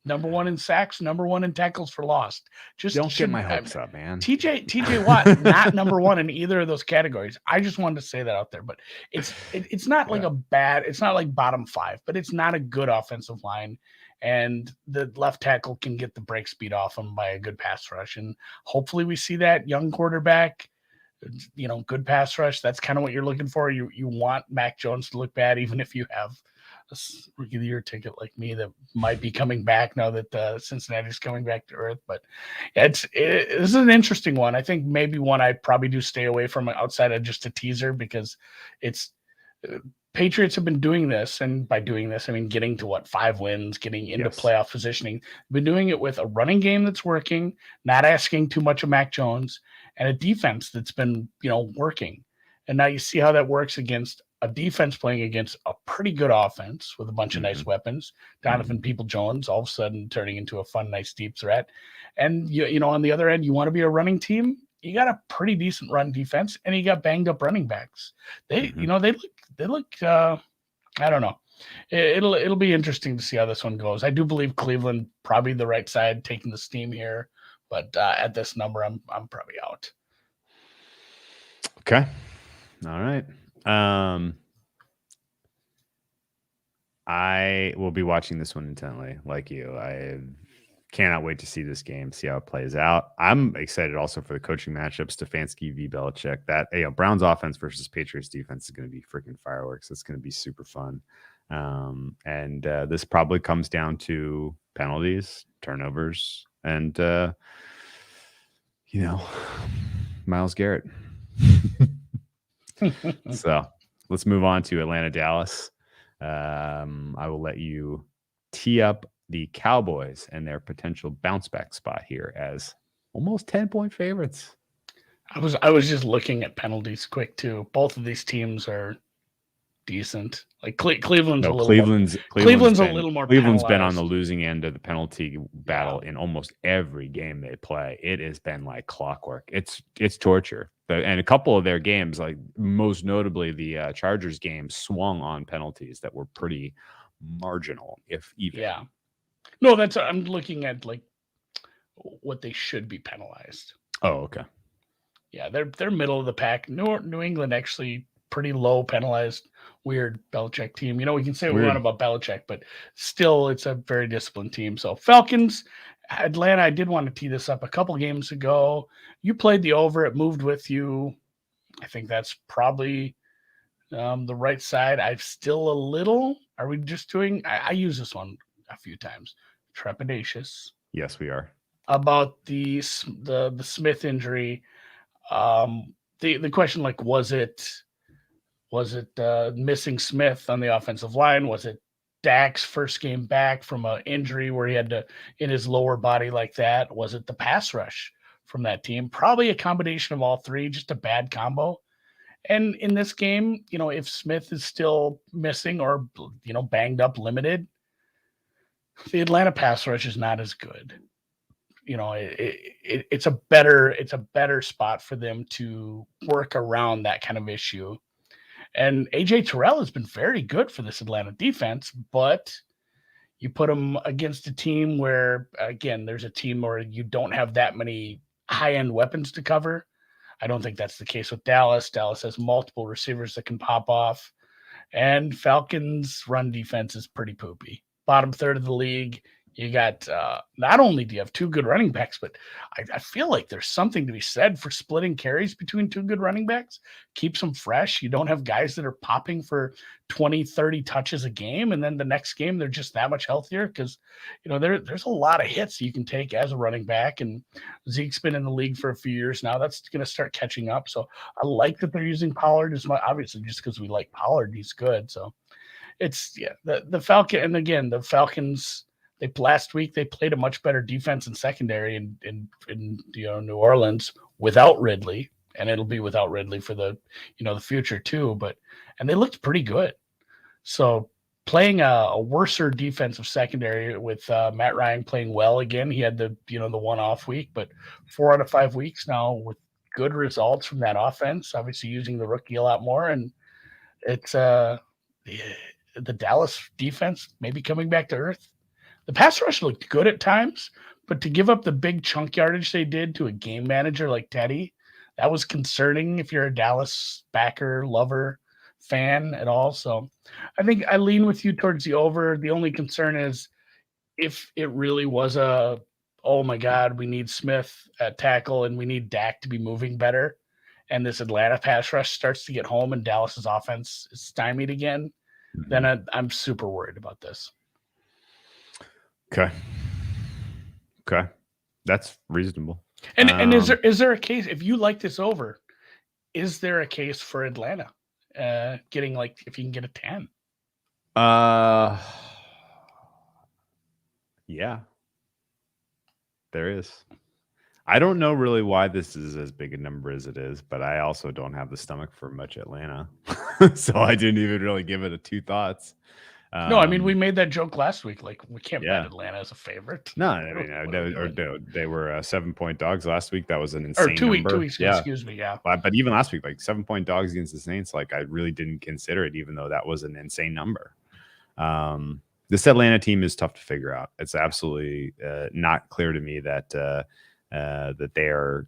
number 1 in sacks, number 1 in tackles for loss? Just don't get my hopes up, man. TJ Watt, not number 1 in either of those categories. I just wanted to say that out there, but it's not like it's not like bottom 5, but it's not a good offensive line. And the left tackle can get the break speed off him by a good pass rush. And hopefully we see that young quarterback, good pass rush. That's kind of what you're looking for. You want Mac Jones to look bad, even if you have rookie of the year ticket like me that might be coming back now that Cincinnati's coming back to earth. But yeah, this is an interesting one. I think maybe one I probably do stay away from outside of just a teaser, because it's Patriots have been doing this, and by doing this, I mean getting to 5 wins, getting into playoff positioning. Been doing it with a running game that's working, not asking too much of Mac Jones, and a defense that's been, working. And now you see how that works against a defense playing against a pretty good offense with a bunch of nice weapons. Donovan People-Jones all of a sudden turning into a fun, nice deep threat. And on the other end, you want to be a running team. You got a pretty decent run defense, and you got banged up running backs. They look. I don't know. It'll be interesting to see how this one goes. I do believe Cleveland probably the right side taking the steam here, but at this number, I'm probably out. Okay. All right. I will be watching this one intently, like you. I cannot wait to see this game, see how it plays out. I'm excited also for the coaching matchup, Stefanski v. Belichick. That Browns offense versus Patriots defense is going to be freaking fireworks. It's going to be super fun. And this probably comes down to penalties, turnovers, and Myles Garrett. So let's move on to Atlanta, Dallas. I will let you tee up the Cowboys and their potential bounce back spot here as almost 10-point favorites. I was just looking at penalties quick too. Both of these teams are decent. Like Cleveland's a little more. Cleveland's been on the losing end of the penalty battle in almost every game they play. It has been like clockwork. It's torture. And a couple of their games, like most notably the Chargers game, swung on penalties that were pretty marginal, if even. Yeah. No, I'm looking at like what they should be penalized. Oh, okay. Yeah, they're middle of the pack. New England actually pretty low penalized, weird Belichick team. We can say what we want about Belichick, but still it's a very disciplined team. So Falcons, Atlanta, I did want to tee this up a couple games ago. You played the over, it moved with you. I think that's probably the right side. I'm still a little, are we just doing, I use this one a few times, trepidatious. Yes, we are. About the Smith injury. The question, like, was it missing Smith on the offensive line? Was it Dak's first game back from an injury where he had to in his lower body like that? Was it the pass rush from that team? Probably a combination of all three, just a bad combo. And in this game, if Smith is still missing or banged up, limited, the Atlanta pass rush is not as good. It's a better spot for them to work around that kind of issue. And AJ Terrell has been very good for this Atlanta defense, but you put him against a team where, again, there's a team where you don't have that many high-end weapons to cover. I don't think that's the case with Dallas. Dallas has multiple receivers that can pop off. And Falcons' run defense is pretty poopy. Bottom third of the league. You got not only do you have two good running backs, but I feel like there's something to be said for splitting carries between two good running backs. Keeps them fresh. You don't have guys that are popping for 20, 30 touches a game, and then the next game they're just that much healthier because there's a lot of hits you can take as a running back, and Zeke's been in the league for a few years now. That's going to start catching up. So I like that they're using Pollard as much, obviously just because we like Pollard. He's good. So it's the Falcon, and again the Falcons. Last week they played a much better defense and secondary in New Orleans without Ridley, and it'll be without Ridley for the future too. And they looked pretty good. So playing a worser defensive secondary with Matt Ryan playing well again. He had the one off week, but 4 out of 5 weeks now with good results from that offense. Obviously using the rookie a lot more, and it's the Dallas defense maybe coming back to earth. The pass rush looked good at times, but to give up the big chunk yardage they did to a game manager like Teddy, that was concerning if you're a Dallas backer, lover, fan at all. So I think I lean with you towards the over. The only concern is if it really was oh my God, we need Smith at tackle and we need Dak to be moving better, and this Atlanta pass rush starts to get home and Dallas's offense is stymied again, then I'm super worried about this. Okay. That's reasonable. And is there a case, if you like this over, is there a case for Atlanta getting, like, if you can get a 10? Yeah, there is. I don't know really why this is as big a number as it is, but I also don't have the stomach for much Atlanta. So I didn't even really give it a two thoughts. No, I mean, we made that joke last week. Like, we can't bet Yeah. Atlanta as a favorite. No, I mean, they were 7-point dogs last week. That was an insane number. 2 weeks, yeah. Excuse me, yeah. But even last week, like 7-point dogs against the Saints, like I really didn't consider it, even though that was an insane number. This Atlanta team is tough to figure out. It's absolutely not clear to me that that they are,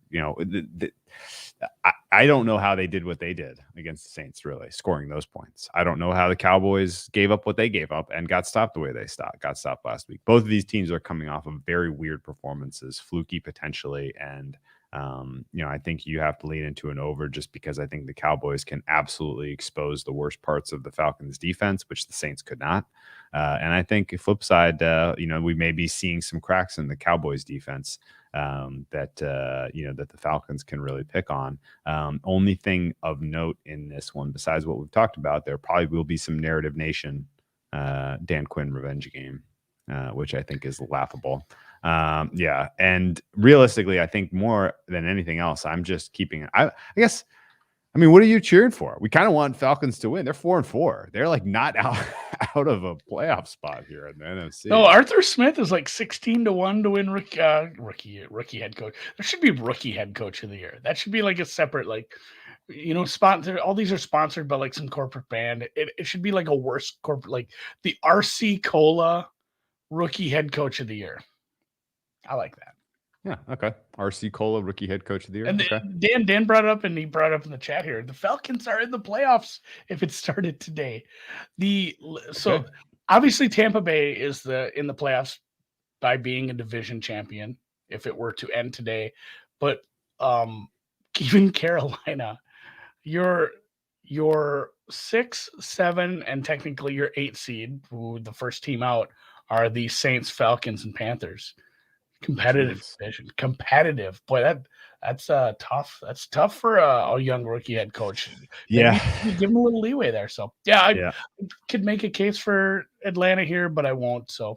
I don't know how they did what they did against the Saints, really scoring those points. I don't know how the Cowboys gave up what they gave up and got stopped the way they got stopped last week. Both of these teams are coming off of very weird performances, fluky potentially. And, I think you have to lean into an over just because I think the Cowboys can absolutely expose the worst parts of the Falcons defense, which the Saints could not. And I think flip side, we may be seeing some cracks in the Cowboys defense that the Falcons can really pick on. Only thing of note in this one, besides what we've talked about, there probably will be some Narrative Nation Dan Quinn revenge game, which I think is laughable. And realistically, I think more than anything else, I'm just keeping it. I guess. I mean, what are you cheering for? We kind of want Falcons to win. They're 4-4. They're like not out of a playoff spot here in the NFC. No, Arthur Smith is like 16-1 to win rookie head coach. There should be rookie head coach of the year. That should be like a separate, sponsor. All these are sponsored by like some corporate band. It should be like a worse corporate, like the RC Cola rookie head coach of the year. I like that. Yeah. Okay. RC Cola, rookie head coach of the year. And okay. Dan brought it up, and he brought it up in the chat here. The Falcons are in the playoffs if it started today. So obviously Tampa Bay is in the playoffs by being a division champion if it were to end today. But even Carolina, your 6, 7, and technically your 8 seed, who the first team out, are the Saints, Falcons, and Panthers. Competitive division. Competitive. Boy, that's tough. That's tough for a young rookie head coach. Yeah. Maybe give him a little leeway there. So I could make a case for Atlanta here, but I won't. So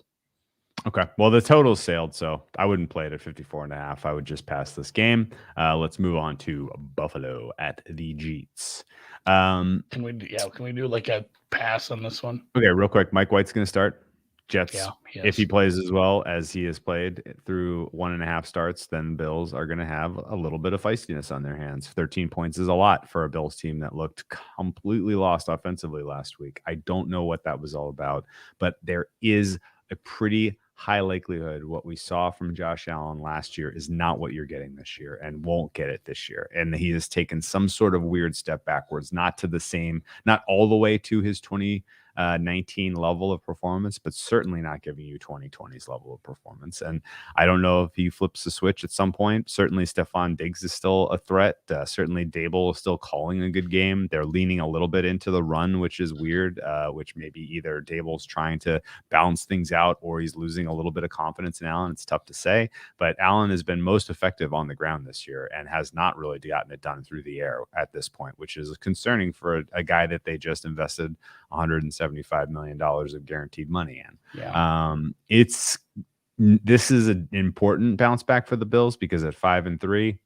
okay. Well, the total sailed, so I wouldn't play it at 54.5. I would just pass this game. Let's move on to Buffalo at the Jets. Can we do like a pass on this one? Okay, real quick. Mike White's going to start. Jets, if he plays as well as he has played through 1.5 starts, then Bills are going to have a little bit of feistiness on their hands. 13 points is a lot for a Bills team that looked completely lost offensively last week. I don't know what that was all about, but there is a pretty high likelihood what we saw from Josh Allen last year is not what you're getting this year and won't get it this year. And he has taken some sort of weird step backwards, not all the way to his 2019 level of performance, but certainly not giving you 2020's level of performance. And I don't know if he flips the switch at some point. Certainly Stephon Diggs is still a threat. Certainly Dable is still calling a good game. They're leaning a little bit into the run, which is weird, which maybe either Dable's trying to balance things out or he's losing a little bit of confidence in Allen. It's tough to say, but Allen has been most effective on the ground this year and has not really gotten it done through the air at this point, which is concerning for a guy that they just invested $175 million of guaranteed money in. Yeah. This is an important bounce back for the Bills because at 5-3,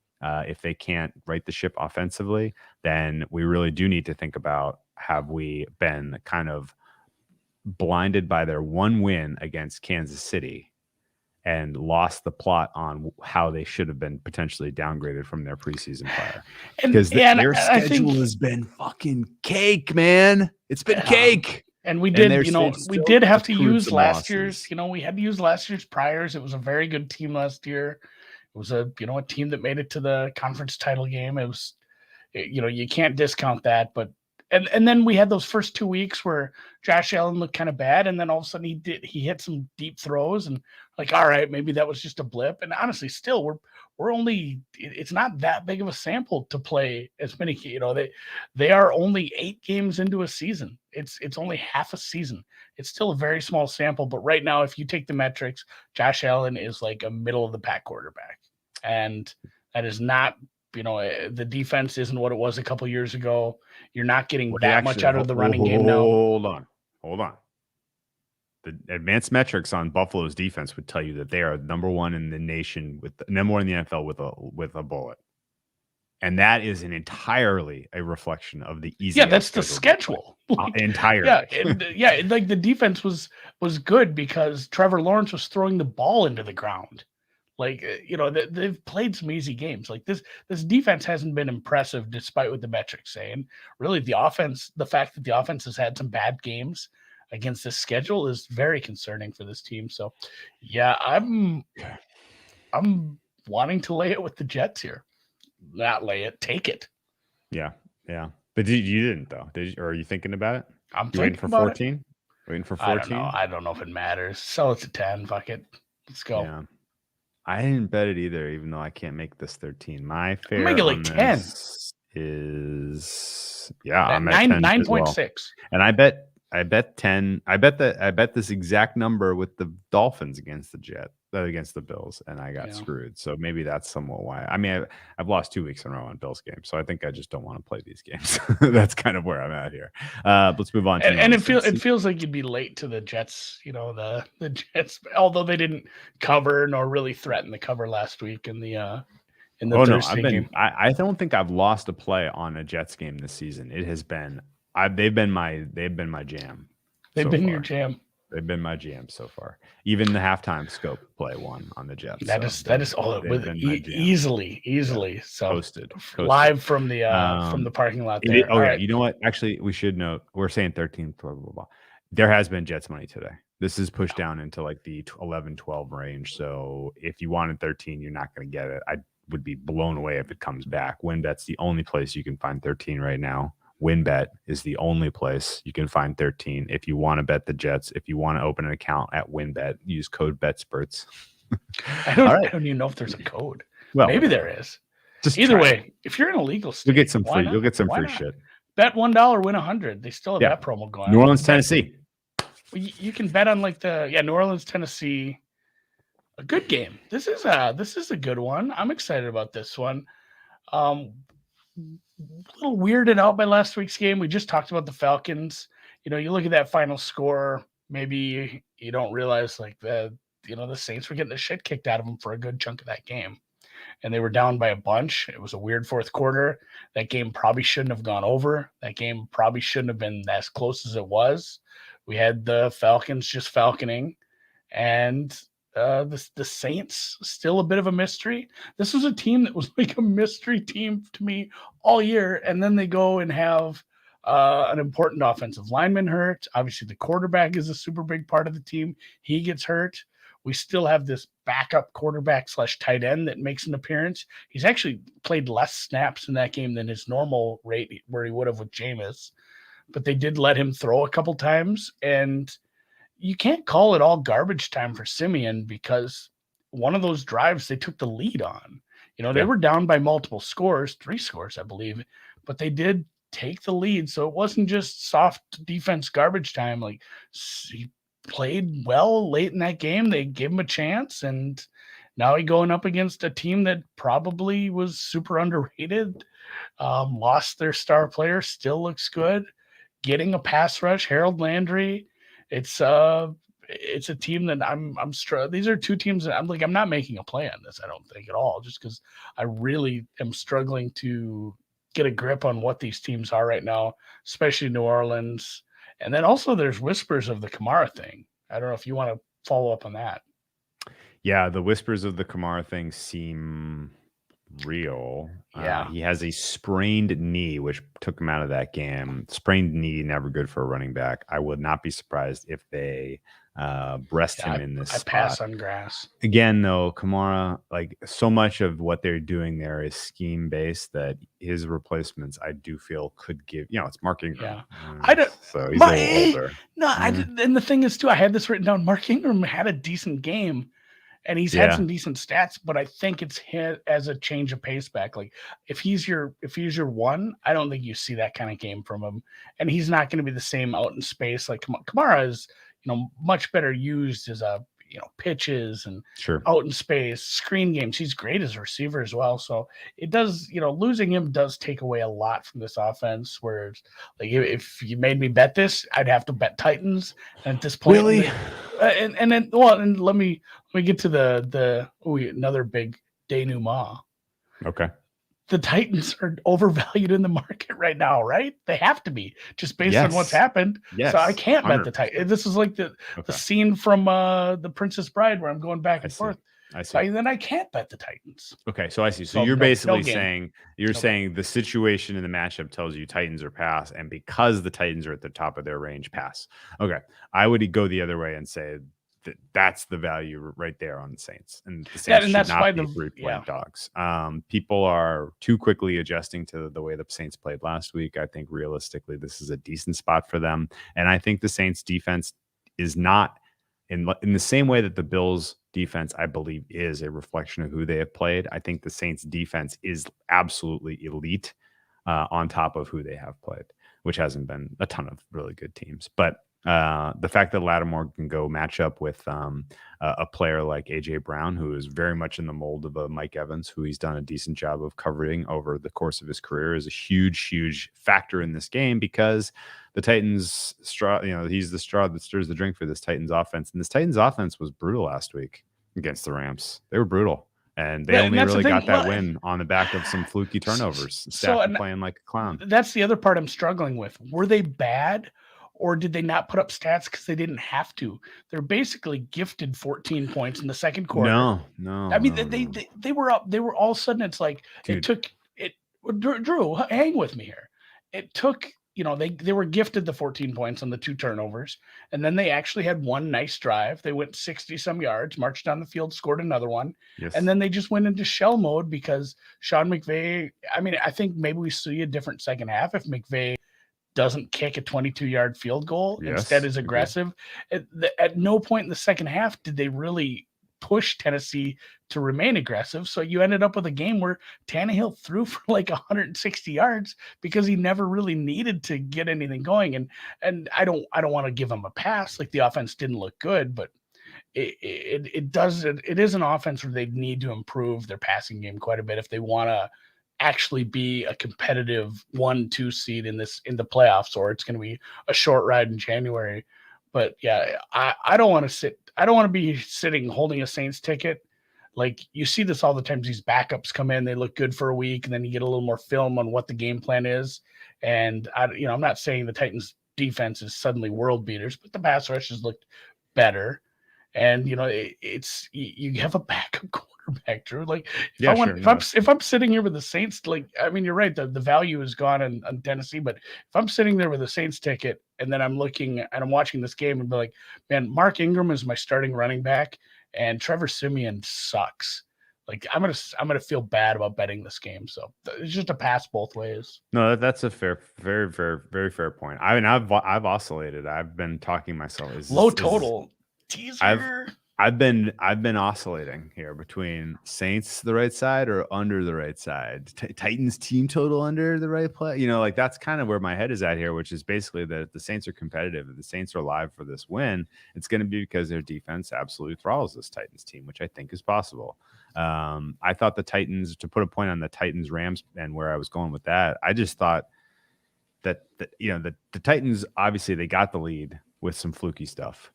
if they can't right the ship offensively, then we really do need to think about, have we been kind of blinded by their one win against Kansas City and lost the plot on how they should have been potentially downgraded from their preseason player? Because their schedule has been fucking cake, man. It's been cake. And we did, we did have to use last year's, we had to use last year's priors. It was a very good team last year. It was a team that made it to the conference title game. It was, you can't discount that, but And then we had those first 2 weeks where Josh Allen looked kind of bad, and then all of a sudden he hit some deep throws, and like, all right, maybe that was just a blip. And honestly, still we're only, it's not that big of a sample to play as many. They are only 8 games into a season. It's only half a season. It's still a very small sample, but right now, if you take the metrics, Josh Allen is like a middle of the pack quarterback, and that is not. The defense isn't what it was a couple years ago. You're not getting that much out of the running game now. Hold on. The advanced metrics on Buffalo's defense would tell you that they are number one in the nation, number one in the NFL with a bullet, and that is entirely a reflection of the easy. Yeah, that's the schedule. Entirely. Like the defense was good because Trevor Lawrence was throwing the ball into the ground. Like, they've played some easy games. Like this defense hasn't been impressive despite what the metrics say. And really the fact that the offense has had some bad games against this schedule is very concerning for this team. So yeah, I'm wanting to lay it with the Jets here. Not lay it, take it. Yeah. But you didn't though. Or are you thinking about it? I'm waiting for 14? Waiting for 14? I don't know if it matters. Sell it to 10. Fuck it. Let's go. Yeah. I didn't bet it either, even though I can't make this 13. My fair make it like 10 is I'm at 9.6. Well. And I bet 10. I bet this exact number with the Dolphins against the Bills, and I got screwed. So maybe that's somewhat why. I mean, I've lost 2 weeks in a row on Bills games, so I think I just don't want to play these games. That's kind of where I'm at here. Let's move on. And it feels like you'd be late to the Jets. The Jets, although they didn't cover nor really threaten the cover last week in the Thursday game. I don't think I've lost a play on a Jets game this season. It has been. They've been my jam. They've been your jam. They've been my jam so far. Even the halftime scope play one on the Jets. That is all with easily. So posted live from the parking lot there. Right. You know what? Actually, we should note we're saying 13. Blah, blah, blah. There has been Jets money today. This is pushed down into like the 11, 12 range. So if you wanted 13, you're not going to get it. I would be blown away if it comes back. WinBet's the only place you can find 13 right now. WinBet is the only place you can find 13. If you want to bet the Jets, if you want to open an account at WinBet, use code BETSPERTS. I don't even know if there's a code. Well, maybe there is. Just either way, if you're in a legal state, you'll get some free shit. Bet $1, win 100. They still have that promo going. New Orleans, Tennessee. You can bet on New Orleans, Tennessee. A good game. This is a good one. I'm excited about this one. A little weirded out by last week's game. We just talked about the Falcons. You look at that final score, maybe you don't realize the Saints were getting the shit kicked out of them for a good chunk of that game. And they were down by a bunch. It was a weird fourth quarter. That game probably shouldn't have gone over. That game probably shouldn't have been as close as it was. We had the Falcons just falconing, and the Saints still a bit of a mystery. This was a team that was like a mystery team to me all year, and then they go and have an important offensive lineman hurt. Obviously, the quarterback is a super big part of the team. He gets hurt. We still have this backup quarterback / tight end that makes an appearance. He's actually played less snaps in that game than his normal rate where he would have with Jameis, but they did let him throw a couple times, and you can't call it all garbage time for Simeon because one of those drives they took the lead on. They were down by multiple scores, 3 scores, I believe, but they did take the lead. So it wasn't just soft defense garbage time. Like, he played well late in that game. They gave him a chance, and now he's going up against a team that probably was super underrated, lost their star player, still looks good, getting a pass rush, Harold Landry. It's a team that I'm these are 2 teams that I'm not making a play on this, I don't think at all, just because I really am struggling to get a grip on what these teams are right now, especially New Orleans. And then also there's whispers of the Kamara thing. I don't know if you want to follow up on that. Yeah, the whispers of the Kamara thing seem real. Yeah. He has a sprained knee, which took him out of that game. Sprained knee, never good for a running back. I would not be surprised if they rest him in this I spot. pass on grass. Again, though, Kamara, like so much of what they're doing there is scheme based that his replacements, I do feel could give, it's Mark Ingram. Yeah. I don't, so he's a little older. No, and the thing is too, I had this written down. Mark Ingram had a decent game and he's had some decent stats, but I think it's hit as a change of pace back. Like if he's your one, I don't think you see that kind of game from him, and he's not going to be the same out in space. Like Kamara is, much better used as a, pitches and out in space, screen games. He's great as a receiver as well. So it does, losing him does take away a lot from this offense. Where like if you made me bet this, I'd have to bet Titans. And at this point, really, and let me get to another big denouement. Okay. The Titans are overvalued in the market right now, right? They have to be just based on what's happened. Yes. So I can't bet the Titans. This is like the scene from The Princess Bride where I'm going back and forth. I see. So then I can't bet the Titans. Okay, so I see. So you're basically saying the situation in the matchup tells you Titans are pass, and because the Titans are at the top of their range, pass. Okay, I would go the other way and say that's the value right there on the Saints, and the Saints should not be 3-point dogs. People are too quickly adjusting to the way the Saints played last week. I think realistically, this is a decent spot for them, and I think the Saints defense is not in the same way that the Bills defense, I believe, is a reflection of who they have played. I think the Saints defense is absolutely elite on top of who they have played, which hasn't been a ton of really good teams, but. The fact that Lattimore can go match up with a player like AJ Brown, who is very much in the mold of a Mike Evans, who he's done a decent job of covering over the course of his career, is a huge factor in this game, because the Titans he's the straw that stirs the drink for this Titans offense. And this Titans offense was brutal last week against the Rams. They were brutal. And they only really got that win on the back of some fluky turnovers. Stafford playing like a clown. That's the other part I'm struggling with. Were they bad? Or did they not put up stats because they didn't have to? They're basically gifted 14 points in the second quarter. No. I mean, they were up. They were all of a sudden. It's like it took it. Drew, hang with me here. It took they were gifted the 14 points on the 2 turnovers, and then they actually had one nice drive. They went 60 some yards, marched down the field, scored another one, and then they just went into shell mode because Sean McVay. I mean, I think maybe we see a different second half if McVay doesn't kick a 22-yard field goal, instead is aggressive. At no point in the second half did they really push Tennessee to remain aggressive. So you ended up with a game where Tannehill threw for like 160 yards because he never really needed to get anything going. And I don't want to give him a pass. Like the offense didn't look good, but it is an offense where they need to improve their passing game quite a bit if they want to actually be a competitive 1-2 seed in the playoffs, or it's going to be a short ride in January. But yeah, I don't want to be sitting holding a Saints ticket. Like you see this all the time. These backups come in, they look good for a week, and then you get a little more film on what the game plan is. And I'm not saying the Titans defense is suddenly world beaters, but the pass rush has looked better. And it's you have a backup quarterback, Drew. Like if I'm sitting here with the Saints, like I mean, you're right. The value is gone on Tennessee, but if I'm sitting there with a Saints ticket and then I'm looking and I'm watching this game and be like, man, Mark Ingram is my starting running back, and Trevor Siemian sucks. Like I'm gonna feel bad about betting this game. So it's just a pass both ways. No, that's a very fair point. I mean, I've oscillated. I've been talking myself. Low total. Teaser. I've been oscillating here between Saints the right side or under the right side. Titans team total under the right play. Like that's kind of where my head is at here, which is basically that the Saints are competitive. If the Saints are live for this win, it's going to be because their defense absolutely throttles this Titans team, which I think is possible. I thought the Titans, to put a point on the Titans Rams and where I was going with that, I just thought that the Titans, obviously they got the lead with some fluky stuff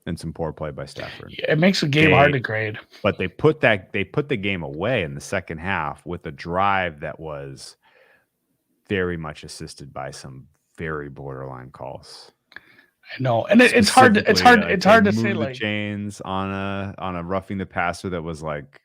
and some poor play by Stafford. Yeah, it makes a game hard to grade. But they put the game away in the second half with a drive that was very much assisted by some very borderline calls. I know, and it's hard to say the like chains on a roughing the passer that was like.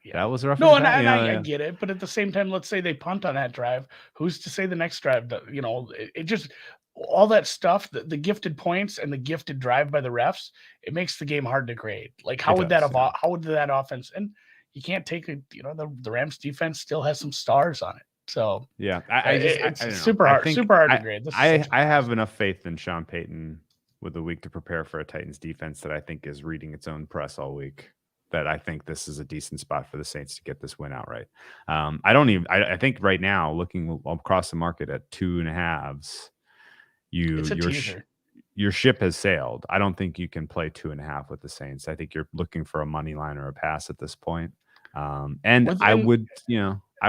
Yeah. That was rough. No, and I get it, but at the same time, let's say they punt on that drive. Who's to say the next drive? It just all that stuff, the gifted points and the gifted drive by the refs, it makes the game hard to grade. Like how would that offense, and you can't take it, the Rams defense still has some stars on it. So yeah, it's I don't know. super hard to grade. I have enough faith in Sean Payton with the week to prepare for a Titans defense that I think is reading its own press all week, that I think this is a decent spot for the Saints to get this win outright. I think right now, looking across the market at 2.5s, your ship has sailed. I don't think you can play 2.5 with the Saints. I think you're looking for a money line or a pass at this point. I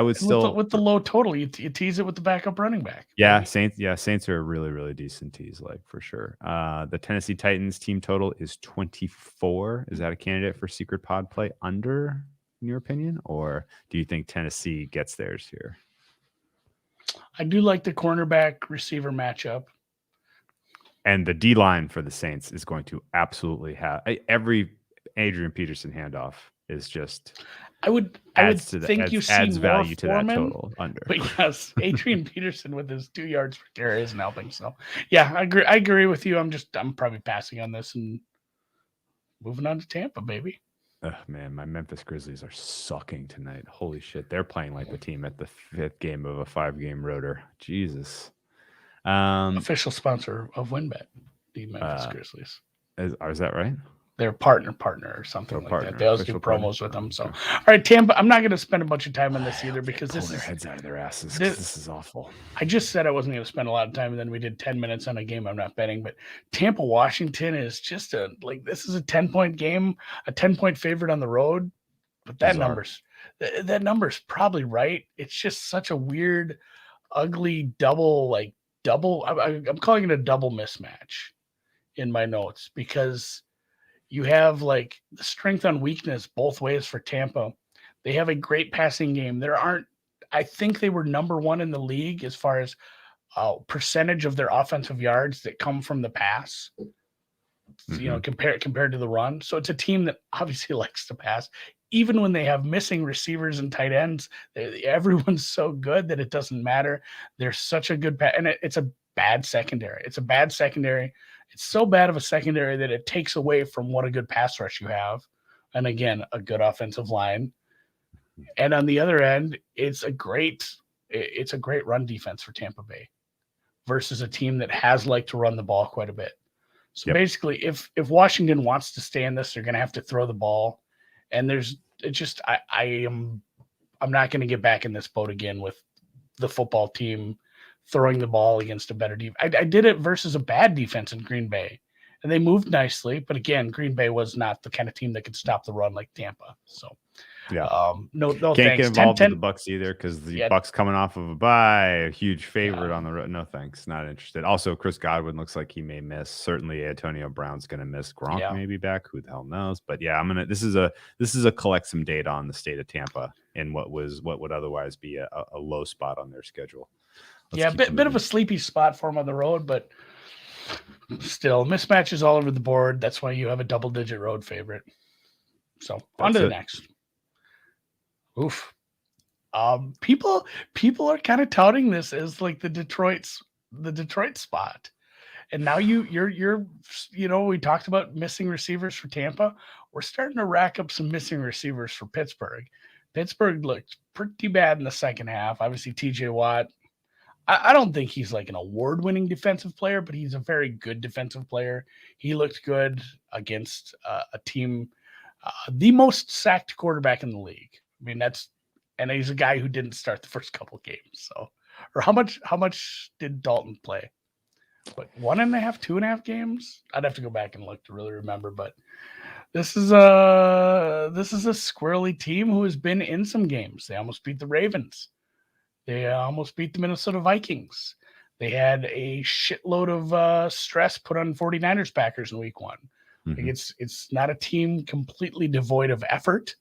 would still with the low total, you tease it with the backup running back. Yeah, Saints are a really, really decent tease, like for sure. The Tennessee Titans team total is 24. Is that a candidate for secret pod play under, in your opinion, or do you think Tennessee gets theirs here? I do like the cornerback receiver matchup. And the D line for the Saints is going to absolutely have every Adrian Peterson handoff is just. I would think you see adds more value to Foreman, that total under. But yes, Adrian Peterson with his 2 yards per carry isn't helping. So yeah, I agree with you. I'm probably passing on this and moving on to Tampa, baby. Oh man, my Memphis Grizzlies are sucking tonight. Holy shit, they're playing like the team at the 5th game of a 5-game rotor. Jesus. Official sponsor of WinBet, the Memphis Grizzlies. Is that right? They're partner or something like that. They always do promos with them. So, okay. All right, Tampa. I'm not going to spend a bunch of time on this either because pull their heads out of their asses. This is awful. I just said I wasn't going to spend a lot of time, and then we did 10 minutes on a game I'm not betting. But Tampa, Washington is just this is a 10-point game, a 10-point favorite on the road. But that number's probably right. It's just such a weird, ugly double. I'm calling it a double mismatch in my notes because you have the strength on weakness both ways for Tampa. They have a great passing game. I think they were number 1 in the league as far as percentage of their offensive yards that come from the pass, compared to the run. So it's a team that obviously likes to pass. Even when they have missing receivers and tight ends, everyone's so good that it doesn't matter. They're such a good and it's a bad secondary. It's so bad of a secondary that it takes away from what a good pass rush you have. And again, a good offensive line. And on the other end, it's a great run defense for Tampa Bay versus a team that has liked to run the ball quite a bit. So basically, if Washington wants to stay in this, they're going to have to throw the ball. And I'm not going to get back in this boat again with the football team throwing the ball against a better defense. I did it versus a bad defense in Green Bay, and they moved nicely. But again, Green Bay was not the kind of team that could stop the run like Tampa. So yeah, no can't thanks. get involved with the Bucks either because the Bucks coming off of a bye, a huge favorite on the road. No thanks, not interested. Also, Chris Godwin looks like he may miss. Certainly, Antonio Brown's going to miss. Gronk may be back. Who the hell knows? But yeah, This is a collect some data on the state of Tampa and what would otherwise be a low spot on their schedule. Bit of a sleepy spot for them on the road, but still mismatches all over the board. That's why you have a double-digit road favorite. So on to the next. Oof. People are kind of touting this as like the Detroit spot. And now you're we talked about missing receivers for Tampa. We're starting to rack up some missing receivers for Pittsburgh. Pittsburgh looked pretty bad in the second half. Obviously, TJ Watt. I don't think he's like an award-winning defensive player, but he's a very good defensive player. He looked good against a team, the most sacked quarterback in the league. I mean, and he's a guy who didn't start the first couple of games. So, or how much did Dalton play? But 1.5, 2.5 games? I'd have to go back and look to really remember. But this is a squirrely team who has been in some games. They almost beat the Ravens. They almost beat the Minnesota Vikings. They had a shitload of stress put on 49ers Packers in week 1. Mm-hmm. It's not a team completely devoid of effort.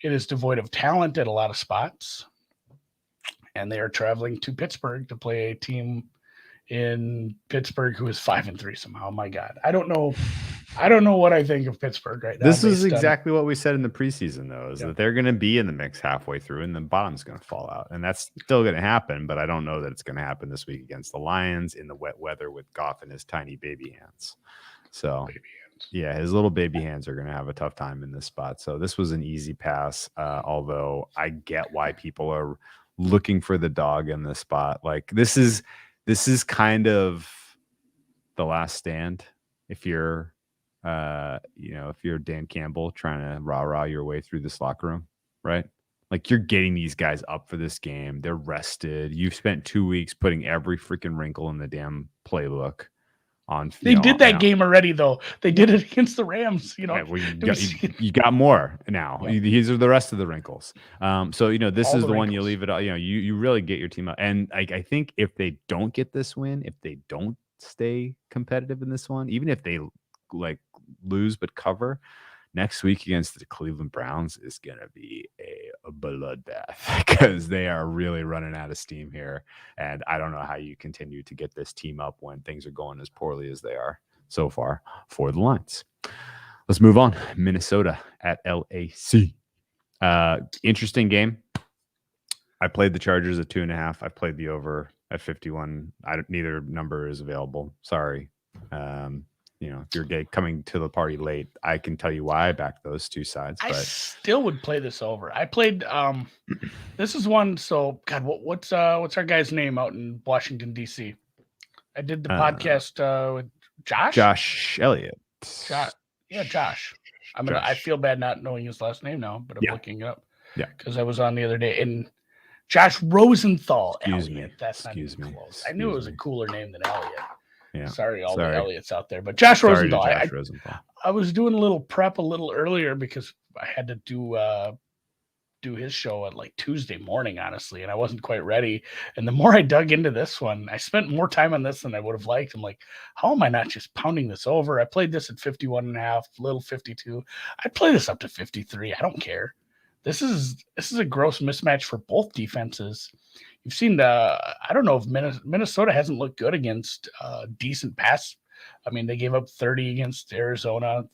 It is devoid of talent at a lot of spots. And they are traveling to Pittsburgh to play a team in Pittsburgh who is 5-3 somehow. My God. I don't know I don't know what I think of Pittsburgh right now. This is exactly what we said in the preseason, though, is that they're going to be in the mix halfway through and the bottom's going to fall out. And that's still going to happen, but I don't know that it's going to happen this week against the Lions in the wet weather with Goff in his tiny baby hands. So, yeah, his little baby hands are going to have a tough time in this spot. So this was an easy pass, although I get why people are looking for the dog in this spot. Like this is kind of the last stand if you're if you're Dan Campbell trying to rah-rah your way through this locker room, right? Like you're getting these guys up for this game. They're rested. You've spent 2 weeks putting every freaking wrinkle in the damn playbook on. They did that game already, though. They did it against the Rams. Right, well, you got more now. Yeah. These are the rest of the wrinkles. So this is the one you leave it. You really get your team up. And I think if they don't get this win, if they don't stay competitive in this one, even if they lose but cover, next week against the Cleveland Browns is gonna be a bloodbath because they are really running out of steam here, and I don't know how you continue to get this team up when things are going as poorly as they are so far for the Lions. Let's move on. Minnesota at LAC. Interesting game. I played the Chargers at 2.5. I played the over at 51. Neither number is available. Sorry. If you're coming to the party late, I can tell you why I backed those two sides. But I still would play this over. I played. This is one. So God, what's our guy's name out in Washington D.C.? I did the podcast with Josh. Josh Elliott. Josh. I feel bad not knowing his last name now, but I'm looking it up. Yeah, because I was on the other day. And Josh Rosenthal. Excuse me. That's not even close. I knew it was a cooler name than Elliott. Yeah. Sorry, the Elliots out there, but Josh Rosenthal. I was doing a little prep a little earlier because I had to do his show at like Tuesday morning, honestly, and I wasn't quite ready. And the more I dug into this one, I spent more time on this than I would have liked. I'm like, how am I not just pounding this over? I played this at 51.5, little 52. I'd play this up to 53. I don't care. This is a gross mismatch for both defenses. You've seen I don't know if Minnesota hasn't looked good against decent pass. I mean, they gave up 30 against Arizona.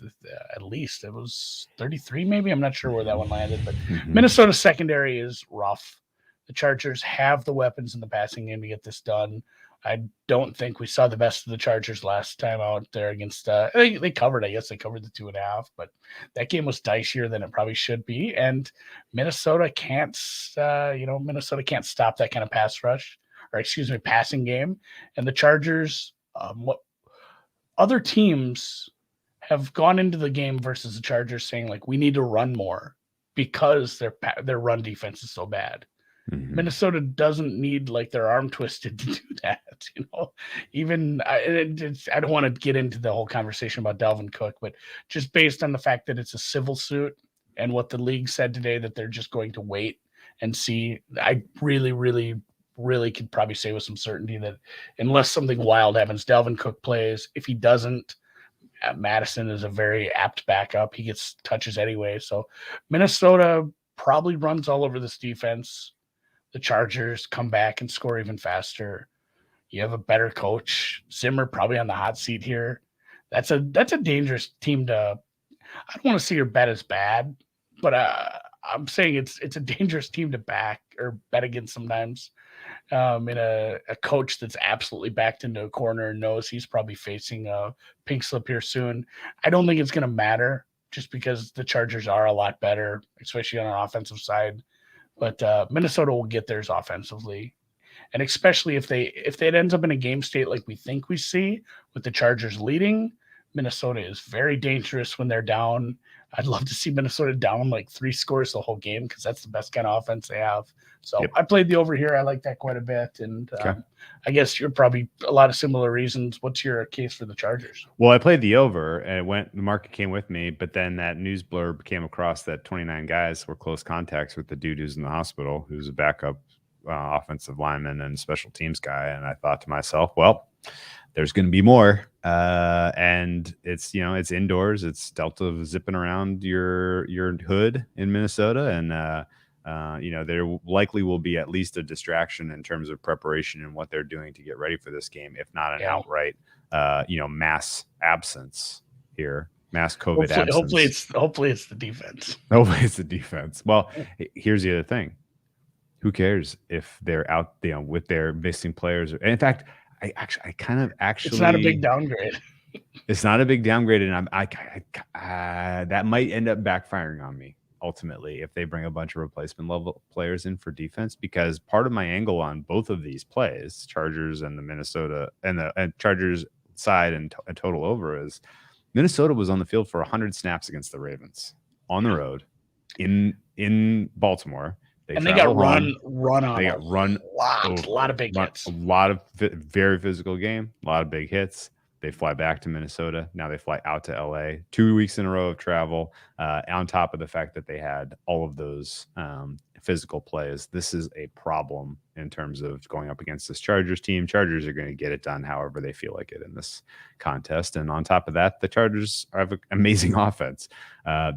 At least it was 33, maybe. I'm not sure where that one landed, but Minnesota's secondary is rough. The Chargers have the weapons in the passing game to get this done. I don't think we saw the best of the Chargers last time out there against they covered. I guess they covered the 2.5, but that game was dicier than it probably should be. And Minnesota can't stop that kind of passing game. And the Chargers, other teams have gone into the game versus the Chargers saying like we need to run more because their run defense is so bad. Minnesota doesn't need like their arm twisted to do that, Even I don't want to get into the whole conversation about Dalvin Cook, but just based on the fact that it's a civil suit and what the league said today that they're just going to wait and see, I really, really, really could probably say with some certainty that unless something wild happens, Dalvin Cook plays. If he doesn't, Madison is a very apt backup. He gets touches anyway, so Minnesota probably runs all over this defense. The Chargers come back and score even faster. You have a better coach. Zimmer probably on the hot seat here. That's a dangerous team to. I don't want to see your bet as bad, but I'm saying it's a dangerous team to back or bet against sometimes. In a coach that's absolutely backed into a corner and knows he's probably facing a pink slip here soon. I don't think it's going to matter just because the Chargers are a lot better, especially on an offensive side. But Minnesota will get theirs offensively. And especially if it ends up in a game state like we think we see with the Chargers leading, Minnesota is very dangerous when they're down. I'd love to see Minnesota down like 3 scores the whole game because that's the best kind of offense they have. So I played the over here. I like that quite a bit. And I guess you're probably a lot of similar reasons. What's your case for the Chargers? Well, I played the over and the market came with me, but then that news blurb came across that 29 guys were close contacts with the dude who's in the hospital, who's a backup offensive lineman and special teams guy. And I thought to myself, well, there's going to be more. And it's, it's indoors. It's Delta zipping around your hood in Minnesota. And, there likely will be at least a distraction in terms of preparation and what they're doing to get ready for this game, if not an outright, mass absence here. Mass COVID absence. Hopefully it's the defense. Hopefully it's the defense. Well, here's the other thing. Who cares if they're out, with their missing players? And in fact, I kind of it's not a big downgrade. It's not a big downgrade, and that might end up backfiring on me ultimately if they bring a bunch of replacement level players in for defense, because part of my angle on both of these plays, Chargers and the Minnesota and Chargers side and total over, is Minnesota was on the field for 100 snaps against the Ravens on the road in Baltimore. They got run on. They got run a lot of big hits. A lot of very physical game, a lot of big hits. They fly back to Minnesota. Now they fly out to LA. 2 weeks in a row of travel, on top of the fact that they had all of those physical plays. This is a problem in terms of going up against this Chargers team. Chargers are going to get it done however they feel like it in this contest. And on top of that, the Chargers have an amazing offense.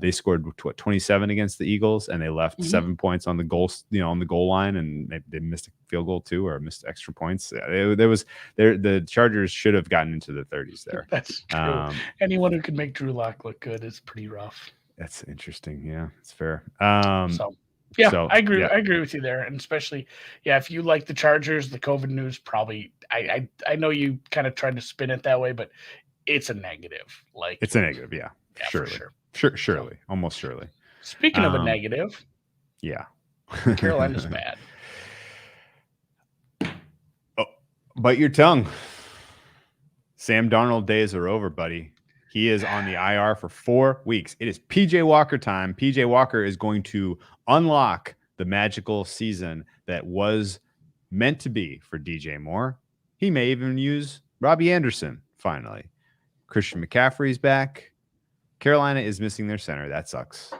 They scored 27 against the Eagles, and they left 7 points on the goal, on the goal line, and they missed a field goal too, or missed extra points. The Chargers should have gotten into the 30s there. That's true. Anyone who can make Drew Lock look good is pretty rough. That's interesting. Yeah, it's fair. I agree. Yeah. I agree with you there, and especially, if you like the Chargers, the COVID news probably. I know you kind of tried to spin it that way, but it's a negative. Like it's a negative, yeah surely, surely, almost surely. Speaking of a negative, Carolina's bad. Oh, bite your tongue. Sam Darnold days are over, buddy. He is on the IR for 4 weeks. It is PJ Walker time. PJ Walker is going to unlock the magical season that was meant to be for DJ Moore. He may even use Robbie Anderson, finally. Christian McCaffrey's back. Carolina is missing their center. That sucks.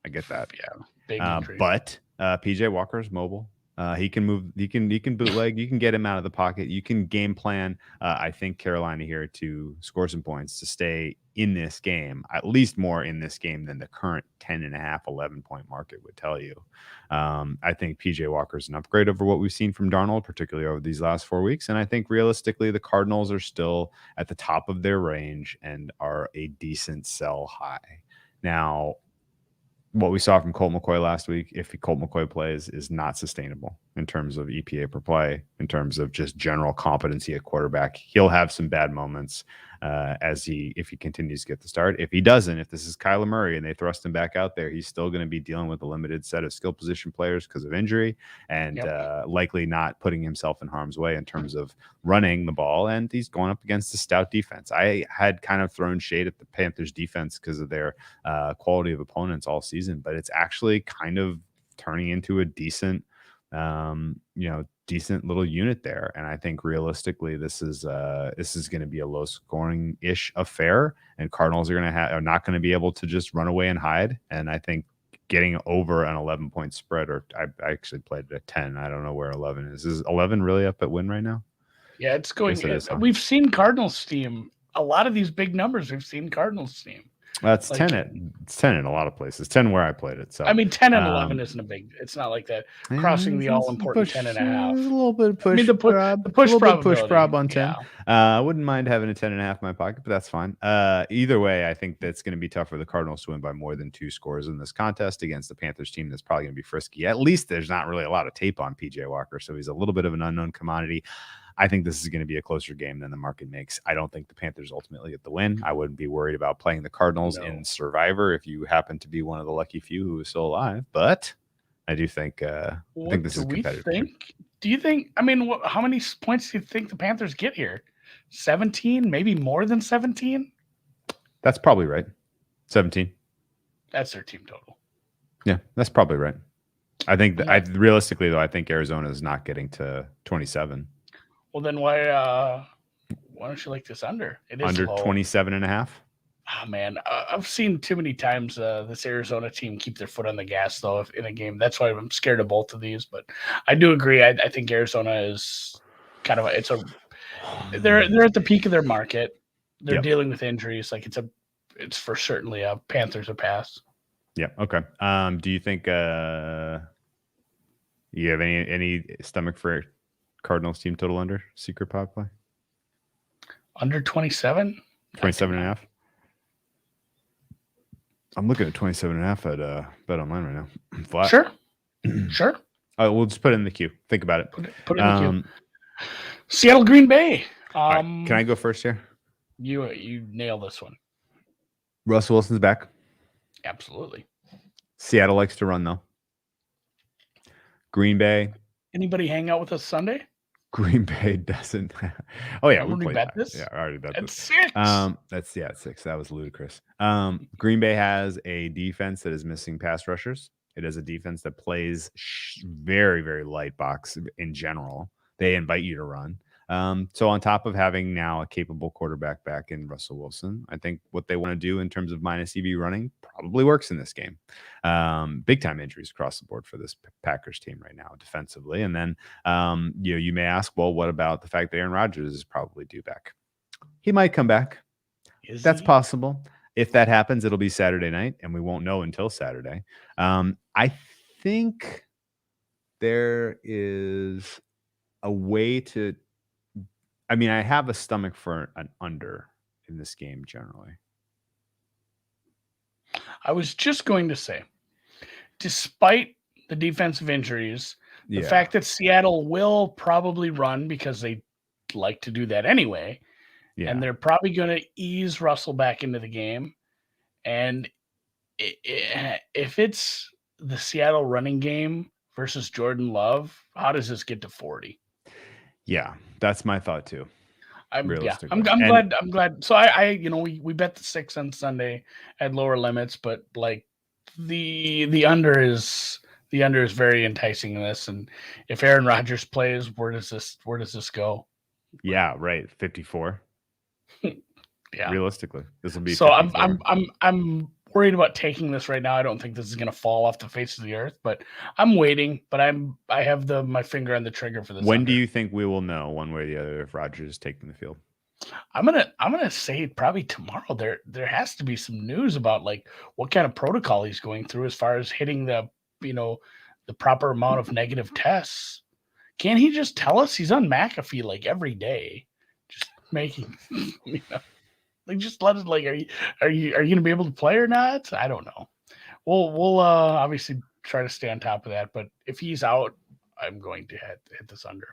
I get that. Yeah, big injury. But PJ Walker is mobile. He can move. He can bootleg. You can get him out of the pocket. You can game plan. I think Carolina here to score some points to stay in this game, at least more in this game than the current 10.5, 11-point market would tell you. I think PJ Walker is an upgrade over what we've seen from Darnold, particularly over these last 4 weeks. And I think realistically, the Cardinals are still at the top of their range and are a decent sell high. Now, what we saw from Colt McCoy last week, if Colt McCoy plays, is not sustainable in terms of EPA per play, in terms of just general competency at quarterback. He'll have some bad moments if he continues to get the start. If he doesn't, if this is Kyler Murray and they thrust him back out there, he's still going to be dealing with a limited set of skill position players because of injury, and likely not putting himself in harm's way in terms of running the ball. And he's going up against a stout defense. I had kind of thrown shade at the Panthers defense because of their quality of opponents all season, but it's actually kind of turning into a decent decent little unit there. And I think realistically, this is going to be a low scoring ish affair, and Cardinals are not going to be able to just run away and hide. And I think getting over an 11-point spread, or I actually played it at 10. I don't know where 11 is. Is 11 really up at win right now? Yeah, it's going. We've seen Cardinals steam a lot of these big numbers. We've seen Cardinals steam. That's 10 in a lot a place. It's 10 where I played it. So 10 and 11 isn't a big. It's not like that crossing the all important 10.5. A little bit of push. The push prob on 10. I wouldn't mind having a 10.5 in my pocket, but that's fine. Either way, I think that's going to be tough for the Cardinals to win by more than 2 scores in this contest against the Panthers team that's probably going to be frisky. At least there's not really a lot of tape on PJ Walker, so he's a little bit of an unknown commodity. I think this is going to be a closer game than the market makes. I don't think the Panthers ultimately get the win. I wouldn't be worried about playing the Cardinals in Survivor if you happen to be one of the lucky few who is still alive. But I do think this is competitive. Do you think? I mean, how many points do you think the Panthers get here? 17, maybe more than 17. That's probably right. 17. That's their team total. Yeah, that's probably right. I think realistically though, I think Arizona is not getting to 27. Well, then why don't you like this under? It is under low. 27.5. Oh man, I've seen too many times this Arizona team keep their foot on the gas though in a game. That's why I'm scared of both of these. But I do agree. I think Arizona is kind of they're at the peak of their market. They're dealing with injuries. Like it's for certainly a Panthers a pass. Yeah. Okay. Do you think you have any stomach for Cardinals team total under secret pod play? Under 27? 27.5? I'm looking at 27.5 at Bet Online right now. Flat. Sure. We'll just put it in the queue. Think about it. Put it in the queue. Seattle, Green Bay. All right. Can I go first here? You nail this one. Russell Wilson's back. Absolutely. Seattle likes to run, though. Green Bay. Anybody hang out with us Sunday? Green Bay doesn't. Oh yeah, we bet this. Yeah, I already bet at this. 6. That's at 6. That was ludicrous. Green Bay has a defense that is missing pass rushers. It is a defense that plays very, very light box in general. They invite you to run. So on top of having now a capable quarterback back in Russell Wilson, I think what they want to do in terms of minus EV running probably works in this game. Big time injuries across the board for this Packers team right now defensively. And then, you may ask, well, what about the fact that Aaron Rodgers is probably due back? He might come back. That's possible. If that happens, it'll be Saturday night, and we won't know until Saturday. I think there is a way to. I mean, I have a stomach for an under in this game generally. I was just going to say, despite the defensive injuries, the fact that Seattle will probably run because they like to do that anyway, and they're probably going to ease Russell back into the game. And if it's the Seattle running game versus Jordan Love, how does this get to 40? Yeah, that's my thought too. I'm glad. So we bet the 6 on Sunday at lower limits, but like the under is very enticing in this. And if Aaron Rodgers plays, where does this go? Yeah, right. 54. Yeah. Realistically, this will be. So 54. I'm worried about taking this right now. I don't think this is going to fall off the face of the earth, but I'm waiting. But I have my finger on the trigger for this. When do you think we will know one way or the other if Rodgers is taking the field? I'm gonna say probably tomorrow. There has to be some news about like what kind of protocol he's going through as far as hitting the proper amount of negative tests. Can't he just tell us? He's on McAfee like every day, just making like just let it like are you gonna be able to play or not? I don't know. We'll obviously try to stay on top of that, but if he's out, I'm going to hit this under.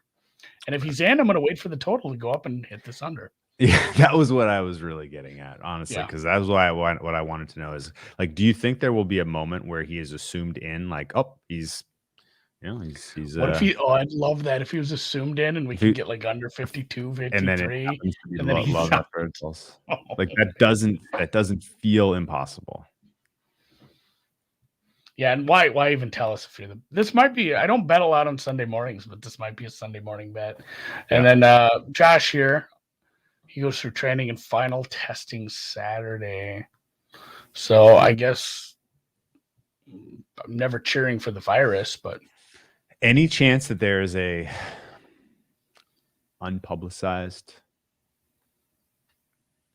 And if he's in, I'm going to wait for the total to go up and hit this under. Yeah, that was what I was really getting at, honestly, because that was what I wanted to know is like, do you think there will be a moment where he is assumed in, like, oh, he's. What if he? Oh, I'd love that if he was assumed in, and we could get like under 52, 53, and then he's out. Like that doesn't feel impossible. Yeah, and why even tell us if you're this might be. I don't bet a lot on Sunday mornings, but this might be a Sunday morning bet. And then Josh here, he goes through training and final testing Saturday. So I guess I'm never cheering for the virus, but. Any chance that there is a unpublicized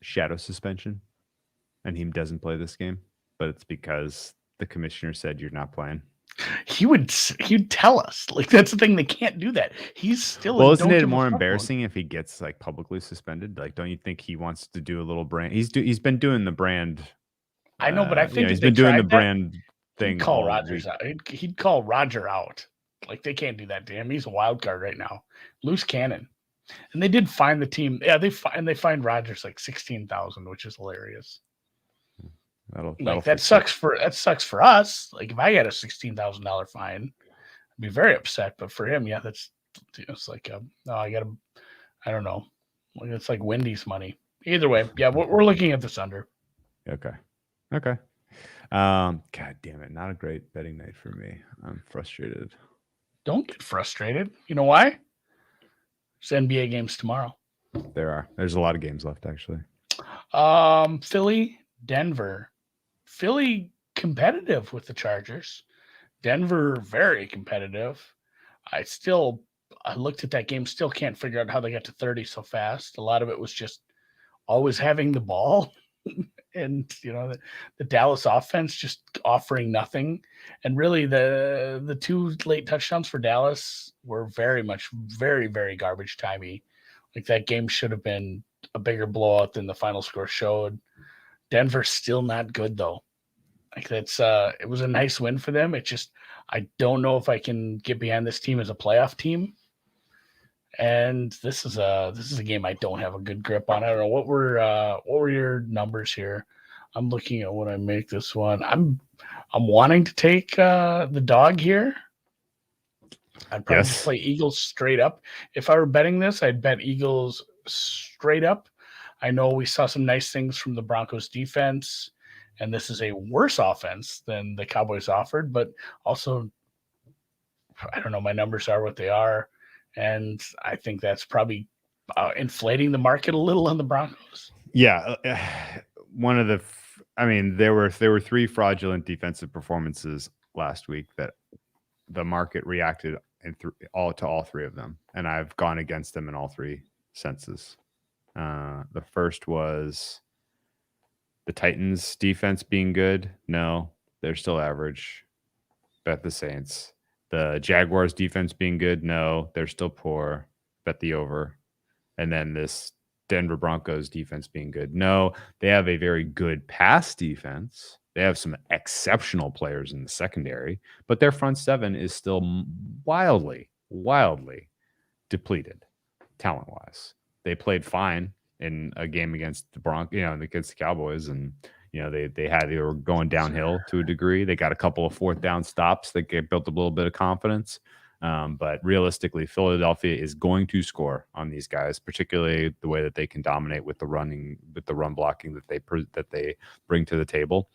shadow suspension and he doesn't play this game, but it's because the commissioner said you're not playing? He'd tell us. Like that's the thing, they can't do that. He's still. Well, isn't it more embarrassing if he gets like publicly suspended? Like, don't you think he wants to do a little brand? He's been doing the brand. I know, but I think he's been doing the brand thing. He'd call Rodgers out. He'd call Roger out. Like they can't do that to him. He's a wild card right now, loose cannon. And they did find the team. Yeah, they find Rodgers like $16,000, which is hilarious. That sucks for us. Like if I got a $16,000 fine, I'd be very upset. But for him, yeah, it's like I don't know. It's like Wendy's money. Either way, yeah, we're looking at this under. Okay. God damn it! Not a great betting night for me. I'm frustrated. Don't get frustrated. You know why? There's NBA games tomorrow. There's a lot of games left, actually. Philly, Denver. Philly competitive with the Chargers. Denver very competitive. I looked at that game, still can't figure out how they got to 30 so fast. A lot of it was just always having the ball. And the Dallas offense just offering nothing, and really the 2 late touchdowns for Dallas were very much very, very garbage timey. Like that game should have been a bigger blowout than the final score showed. Denver's still not good though. Like that's it was a nice win for them. It's just I don't know if I can get behind this team as a playoff team. And this is a game I don't have a good grip on. I don't know what were your numbers here. I'm looking at when I make this one. I'm wanting to take the dog here. I'd probably just play Eagles straight up. If I were betting this, I'd bet Eagles straight up. I know we saw some nice things from the Broncos defense, and this is a worse offense than the Cowboys offered, but also, I don't know, my numbers are what they are, and I think that's probably inflating the market a little on the Broncos. Yeah. One of the there were 3 fraudulent defensive performances last week that the market reacted to all 3 of them, and I've gone against them in all 3 senses. The first was the Titans defense being good. No, they're still average. Bet the Saints. The Jaguars defense being good. No, they're still poor. Bet the over. And then this Denver Broncos defense being good. No, they have a very good pass defense. They have some exceptional players in the secondary, but their front 7 is still wildly depleted talent-wise. They played fine in a game against the against the Cowboys, and they were going downhill to a degree. They got a couple of 4th down stops that built a little bit of confidence. But realistically, Philadelphia is going to score on these guys, particularly the way that they can dominate with the run blocking that they bring to the table.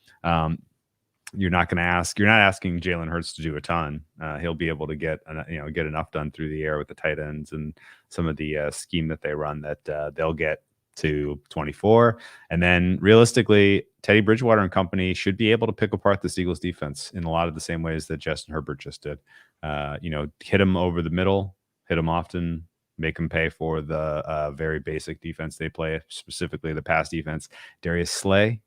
You're not asking Jalen Hurts to do a ton. He'll be able to get enough done through the air with the tight ends and some of the scheme that they run that they'll get to 24. And then realistically, Teddy Bridgewater and company should be able to pick apart the Eagles defense in a lot of the same ways that Justin Herbert just did. Hit him over the middle, hit him often, make him pay for the very basic defense they play, specifically the pass defense. Darius Slay,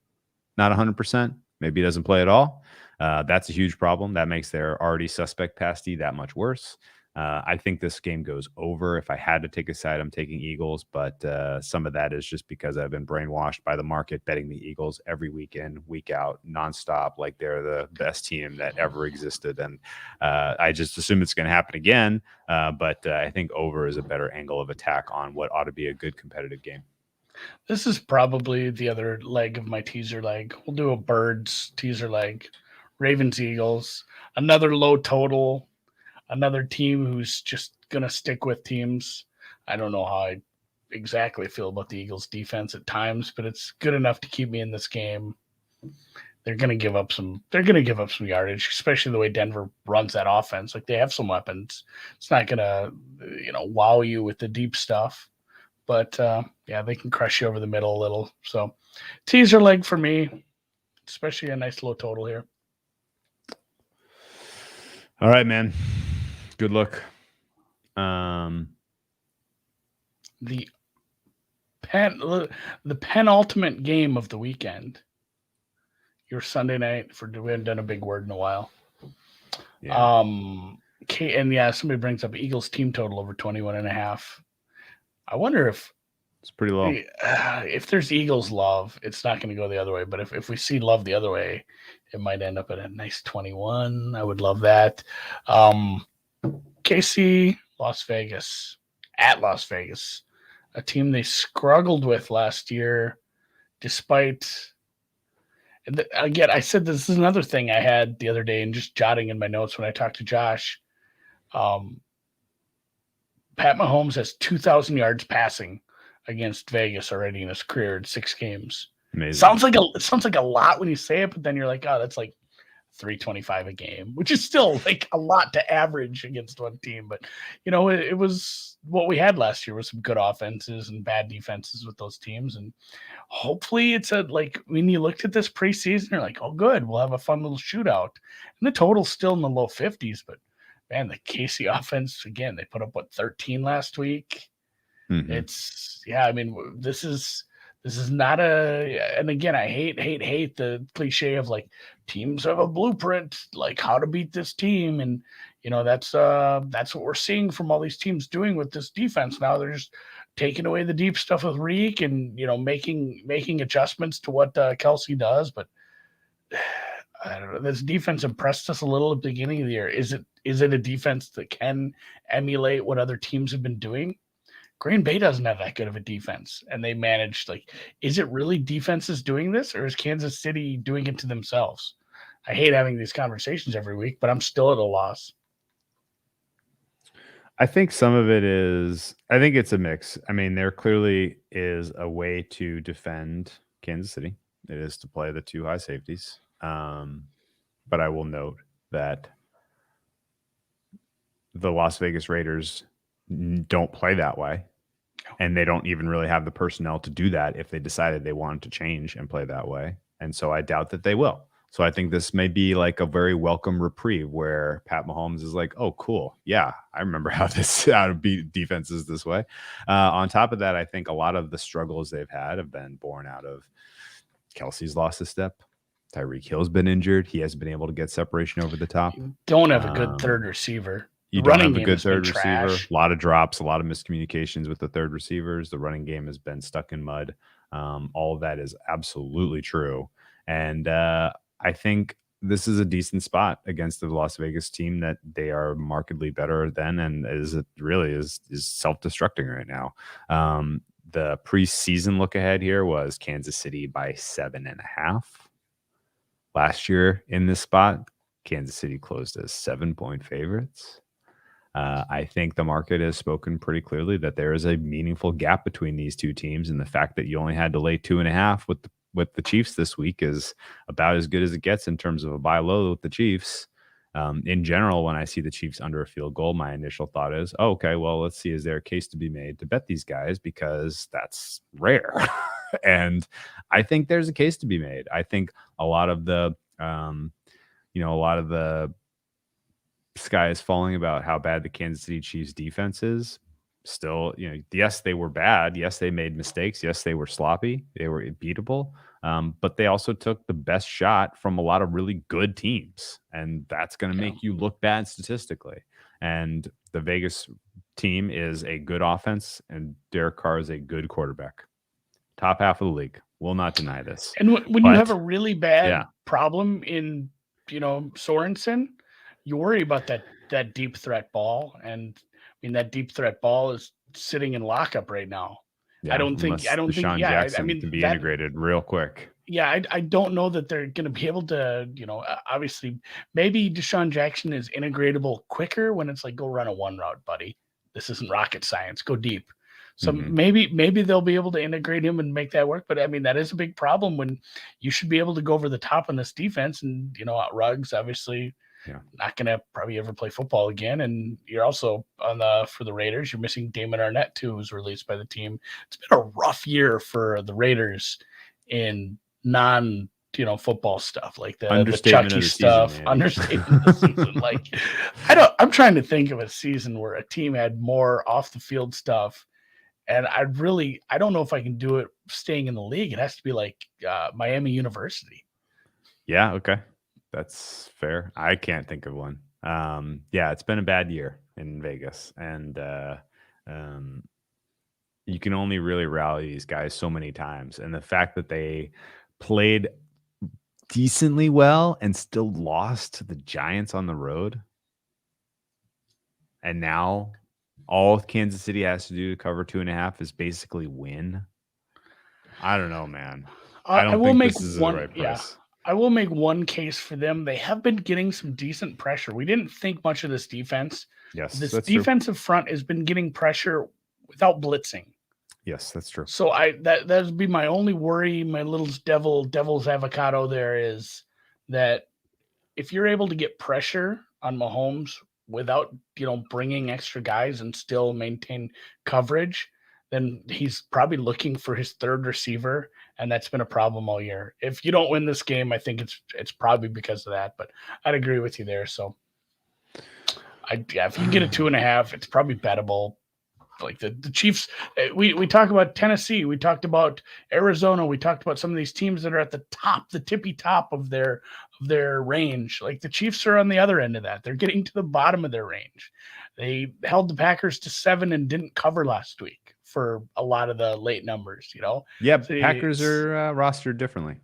not 100%. Maybe he doesn't play at all. That's a huge problem. That makes their already suspect pass D that much worse. I think this game goes over. If I had to take a side, I'm taking Eagles, but some of that is just because I've been brainwashed by the market betting the Eagles every week in, week out, nonstop, like they're the best team that ever existed. And I just assume it's going to happen again. But I think over is a better angle of attack on what ought to be a good competitive game. This is probably the other leg of my teaser leg. We'll do a Birds teaser leg. Ravens, Eagles, another low total. Another team who's just going to stick with teams. I don't know how I exactly feel about the Eagles defense at times, but it's good enough to keep me in this game. They're going to give up some yardage, especially the way Denver runs that offense. Like, they have some weapons. It's not going to, wow you with the deep stuff, but they can crush you over the middle a little. So teaser leg for me, especially a nice low total here. All right, man. Good luck. The penultimate game of the weekend. Your Sunday night we haven't done a big word in a while. Yeah. Somebody brings up Eagles team total over 21.5. I wonder if it's pretty low. If there's Eagles love, it's not going to go the other way. But if we see love the other way, it might end up at a nice 21. I would love that. KC, Las Vegas, at Las Vegas, a team they struggled with last year, despite. Again, I said this is another thing I had the other day and just jotting in my notes when I talked to Josh. Pat Mahomes has 2,000 yards passing against Vegas already in his career in 6 games. Amazing. It sounds like a lot when you say it, but then you're like, oh, that's like 325 a game, which is still like a lot to average against one team. But it was what we had last year with some good offenses and bad defenses with those teams. And hopefully it's when you looked at this preseason, you're like, oh, good, we'll have a fun little shootout. And the total's still in the low 50s, but man, the KC offense, again, they put up 13 last week. Mm-hmm. This is not and again, I hate the cliche of like teams have a blueprint, like how to beat this team. And, that's what we're seeing from all these teams doing with this defense. Now they're just taking away the deep stuff with Reek and, making adjustments to what Kelsey does. But I don't know. This defense impressed us a little at the beginning of the year. Is it a defense that can emulate what other teams have been doing? Green Bay doesn't have that good of a defense, and they managed, like, is it really defenses doing this, or is Kansas City doing it to themselves? I hate having these conversations every week, but I'm still at a loss. I think some of it is, I think it's a mix. I mean, there clearly is a way to defend Kansas City. It is to play the two high safeties. But I will note that the Las Vegas Raiders don't play that way. And they don't even really have the personnel to do that if they decided they wanted to change and play that way. And so I doubt that they will. So I think this may be like a very welcome reprieve where Pat Mahomes is like, oh, cool. Yeah, I remember how to beat defenses this way. On top of that, I think a lot of the struggles they've had have been born out of Kelsey's lost a step. Tyreek Hill's been injured. He hasn't been able to get separation over the top. You don't have a good third receiver. You don't have a good third receiver. A lot of drops, a lot of miscommunications with the third receivers. The running game has been stuck in mud. All of that is absolutely true. And I think this is a decent spot against the Las Vegas team that they are markedly better than, and is self-destructing right now. The preseason look ahead here was Kansas City by 7.5. Last year in this spot, Kansas City closed as 7-point favorites. I think the market has spoken pretty clearly that there is a meaningful gap between these two teams, and the fact that you only had to lay 2.5 with the Chiefs this week is about as good as it gets in terms of a buy low with the Chiefs. In general, when I see the Chiefs under a field goal, my initial thought is, oh, okay, well, let's see, is there a case to be made to bet these guys, because that's rare. And I think there's a case to be made. I think a lot of the sky is falling about how bad the Kansas City Chiefs defense is. Still, yes, they were bad. Yes, they made mistakes. Yes, they were sloppy. They were beatable. But they also took the best shot from a lot of really good teams. And that's going to make you look bad statistically. And the Vegas team is a good offense, and Derek Carr is a good quarterback. Top half of the league. Will not deny this. And when you have a really bad problem in, Sorensen, you worry about that deep threat ball. And I mean, that deep threat ball is sitting in lockup right now. Yeah, Deshaun Jackson can be integrated real quick. Yeah, I don't know that they're going to be able to, obviously maybe Deshaun Jackson is integratable quicker when it's like, go run a one route, buddy. This isn't rocket science. Go deep. So maybe they'll be able to integrate him and make that work. But I mean, that is a big problem when you should be able to go over the top on this defense. And, Ruggs, obviously, not going to probably ever play football again. And you're also for the Raiders, you're missing Damon Arnett too, who was released by the team. It's been a rough year for the Raiders in football stuff, like the Chucky stuff. Understatement of the season. Like, I'm trying to think of a season where a team had more off the field stuff. And I don't know if I can do it staying in the league. It has to be like Miami University. Yeah. Okay. That's fair. I can't think of one. It's been a bad year in Vegas, and you can only really rally these guys so many times. And the fact that they played decently well and still lost to the Giants on the road, and now all Kansas City has to do to cover 2.5 is basically win. I don't know, man. I will make this is the right price. I will make one case for them. They have been getting some decent pressure. We didn't think much of this defense. Yes, this defensive front has been getting pressure without blitzing. Yes, that's true. So that would be my only worry. My little devil's avocado there is that if you're able to get pressure on Mahomes without bringing extra guys and still maintain coverage, then he's probably looking for his third receiver, and that's been a problem all year. If you don't win this game, I think it's probably because of that. But I'd agree with you there. So, if you get a 2.5, it's probably bettable. Like the Chiefs, we talk about Tennessee, we talked about Arizona, we talked about some of these teams that are at the top, the tippy top of their range. Like the Chiefs are on the other end of that. They're getting to the bottom of their range. They held the Packers to 7 and didn't cover last week for a lot of the late numbers, Yeah, Packers are rostered differently.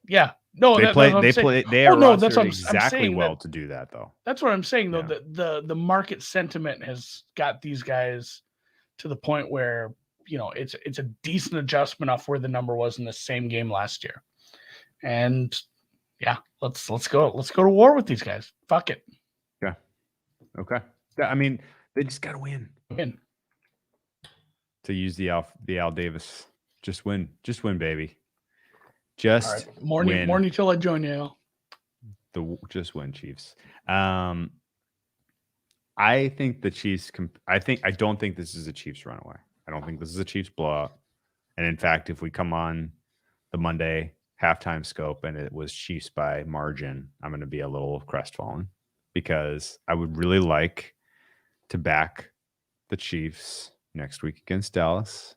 Yeah, No, They are rostered exactly saying well to do that, though. That's what I'm saying, though. The market sentiment has got these guys to the point where, it's a decent adjustment off where the number was in the same game last year. And yeah, let's go to war with these guys. Fuck it. Yeah. Okay. I mean, they just got to win. To use the Al Davis, just win, baby. Just right. Morning till I join you, Al. Just win, Chiefs. I think the Chiefs. I don't think this is a Chiefs runaway. I don't think this is a Chiefs blowout. And in fact, if we come on the Monday halftime scope and it was Chiefs by margin, I'm going to be a little crestfallen because I would really like to back the Chiefs next week against Dallas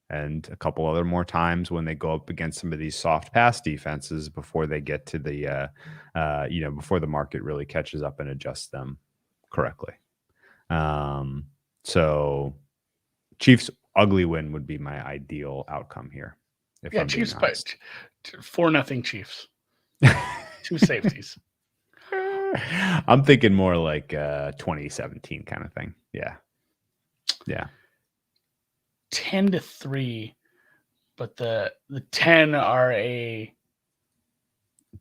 and a couple other more times when they go up against some of these soft pass defenses before they get to the, before the market really catches up and adjusts them correctly. So Chiefs ugly win would be my ideal outcome here. Chiefs by 4-0 Chiefs. 2 safeties. I'm thinking more like 2017 kind of thing. Yeah. 10-3, but the 10 are a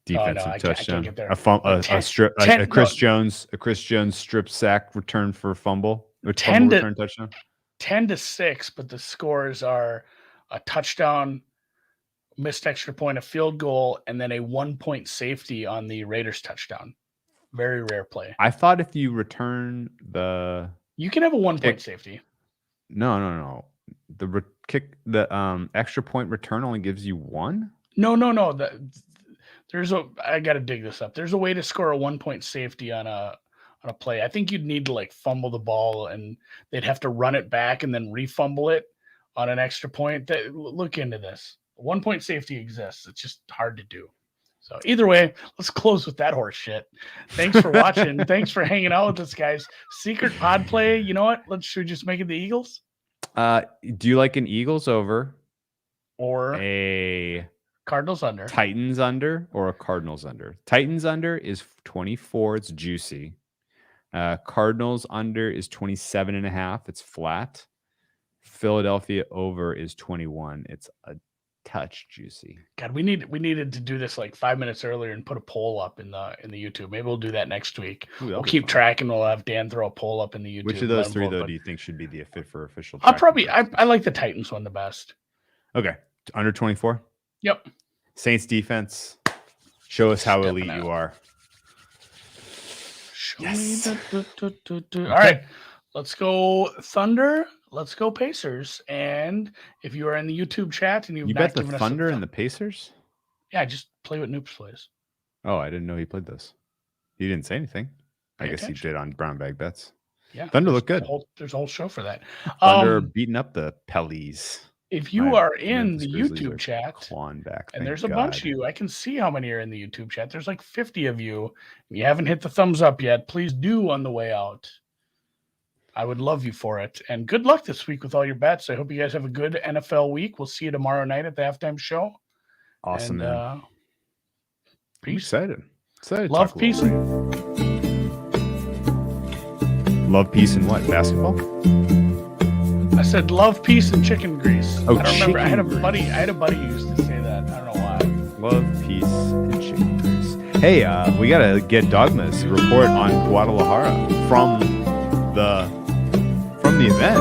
defensive touchdown. I can't get there. A Chris Jones strip sack return for fumble. 10 to return touchdown. 10-6, but the scores are a touchdown, missed extra point, a field goal, and then a 1-point safety on the Raiders touchdown. Very rare play. I thought if you return you can have a 1-point safety. No. The extra point return only gives you 1? No. I got to dig this up. There's a way to score a 1-point safety on a play. I think you'd need to fumble the ball and they'd have to run it back and then refumble it on an extra point. Look into this. 1-point safety exists. It's just hard to do. So either way, let's close with that horse shit. Thanks for watching. Thanks for hanging out with us, guys. Secret pod play. You know what? Should we just make it the Eagles? Do you like an Eagles over or a Cardinals under? Titans under or a Cardinals under? Titans under is 24. It's juicy. Cardinals under is 27.5. It's flat. Philadelphia over is 21. It's a touch juicy. God, we needed to do this 5 minutes earlier and put a poll up in the YouTube. Maybe we'll do that next week. We'll keep track and we'll have Dan throw a poll up in the YouTube. Which of those three though do you think should be the fit for official? I like the Titans one the best. Okay, under 24. Yep. Saints defense. Show us how elite you are. Yes. All right, let's go Thunder. Let's go Pacers. And if you are in the YouTube chat and you bet the Thunder and the Pacers? Yeah, just play what Noops plays. Oh, I didn't know he played this. He didn't say anything. I guess he did on Brown Bag Bets. Yeah, Thunder looked good. There's a whole show for that. Thunder beating up the Pellies. If you are in the YouTube chat, back, and there's a bunch of you, I can see how many are in the YouTube chat. There's 50 of you. And you haven't hit the thumbs up yet. Please do on the way out. I would love you for it. And good luck this week with all your bets. I hope you guys have a good NFL week. We'll see you tomorrow night at the halftime show. Awesome, man. Peace. I'm excited. Love, peace. Love, peace, and what? Basketball? I said love, peace, and chicken grease. Oh, I don't remember. I had a buddy who used to say that. I don't know why. Love, peace, and chicken grease. Hey, we got to get Dogma's report on Guadalajara from the event.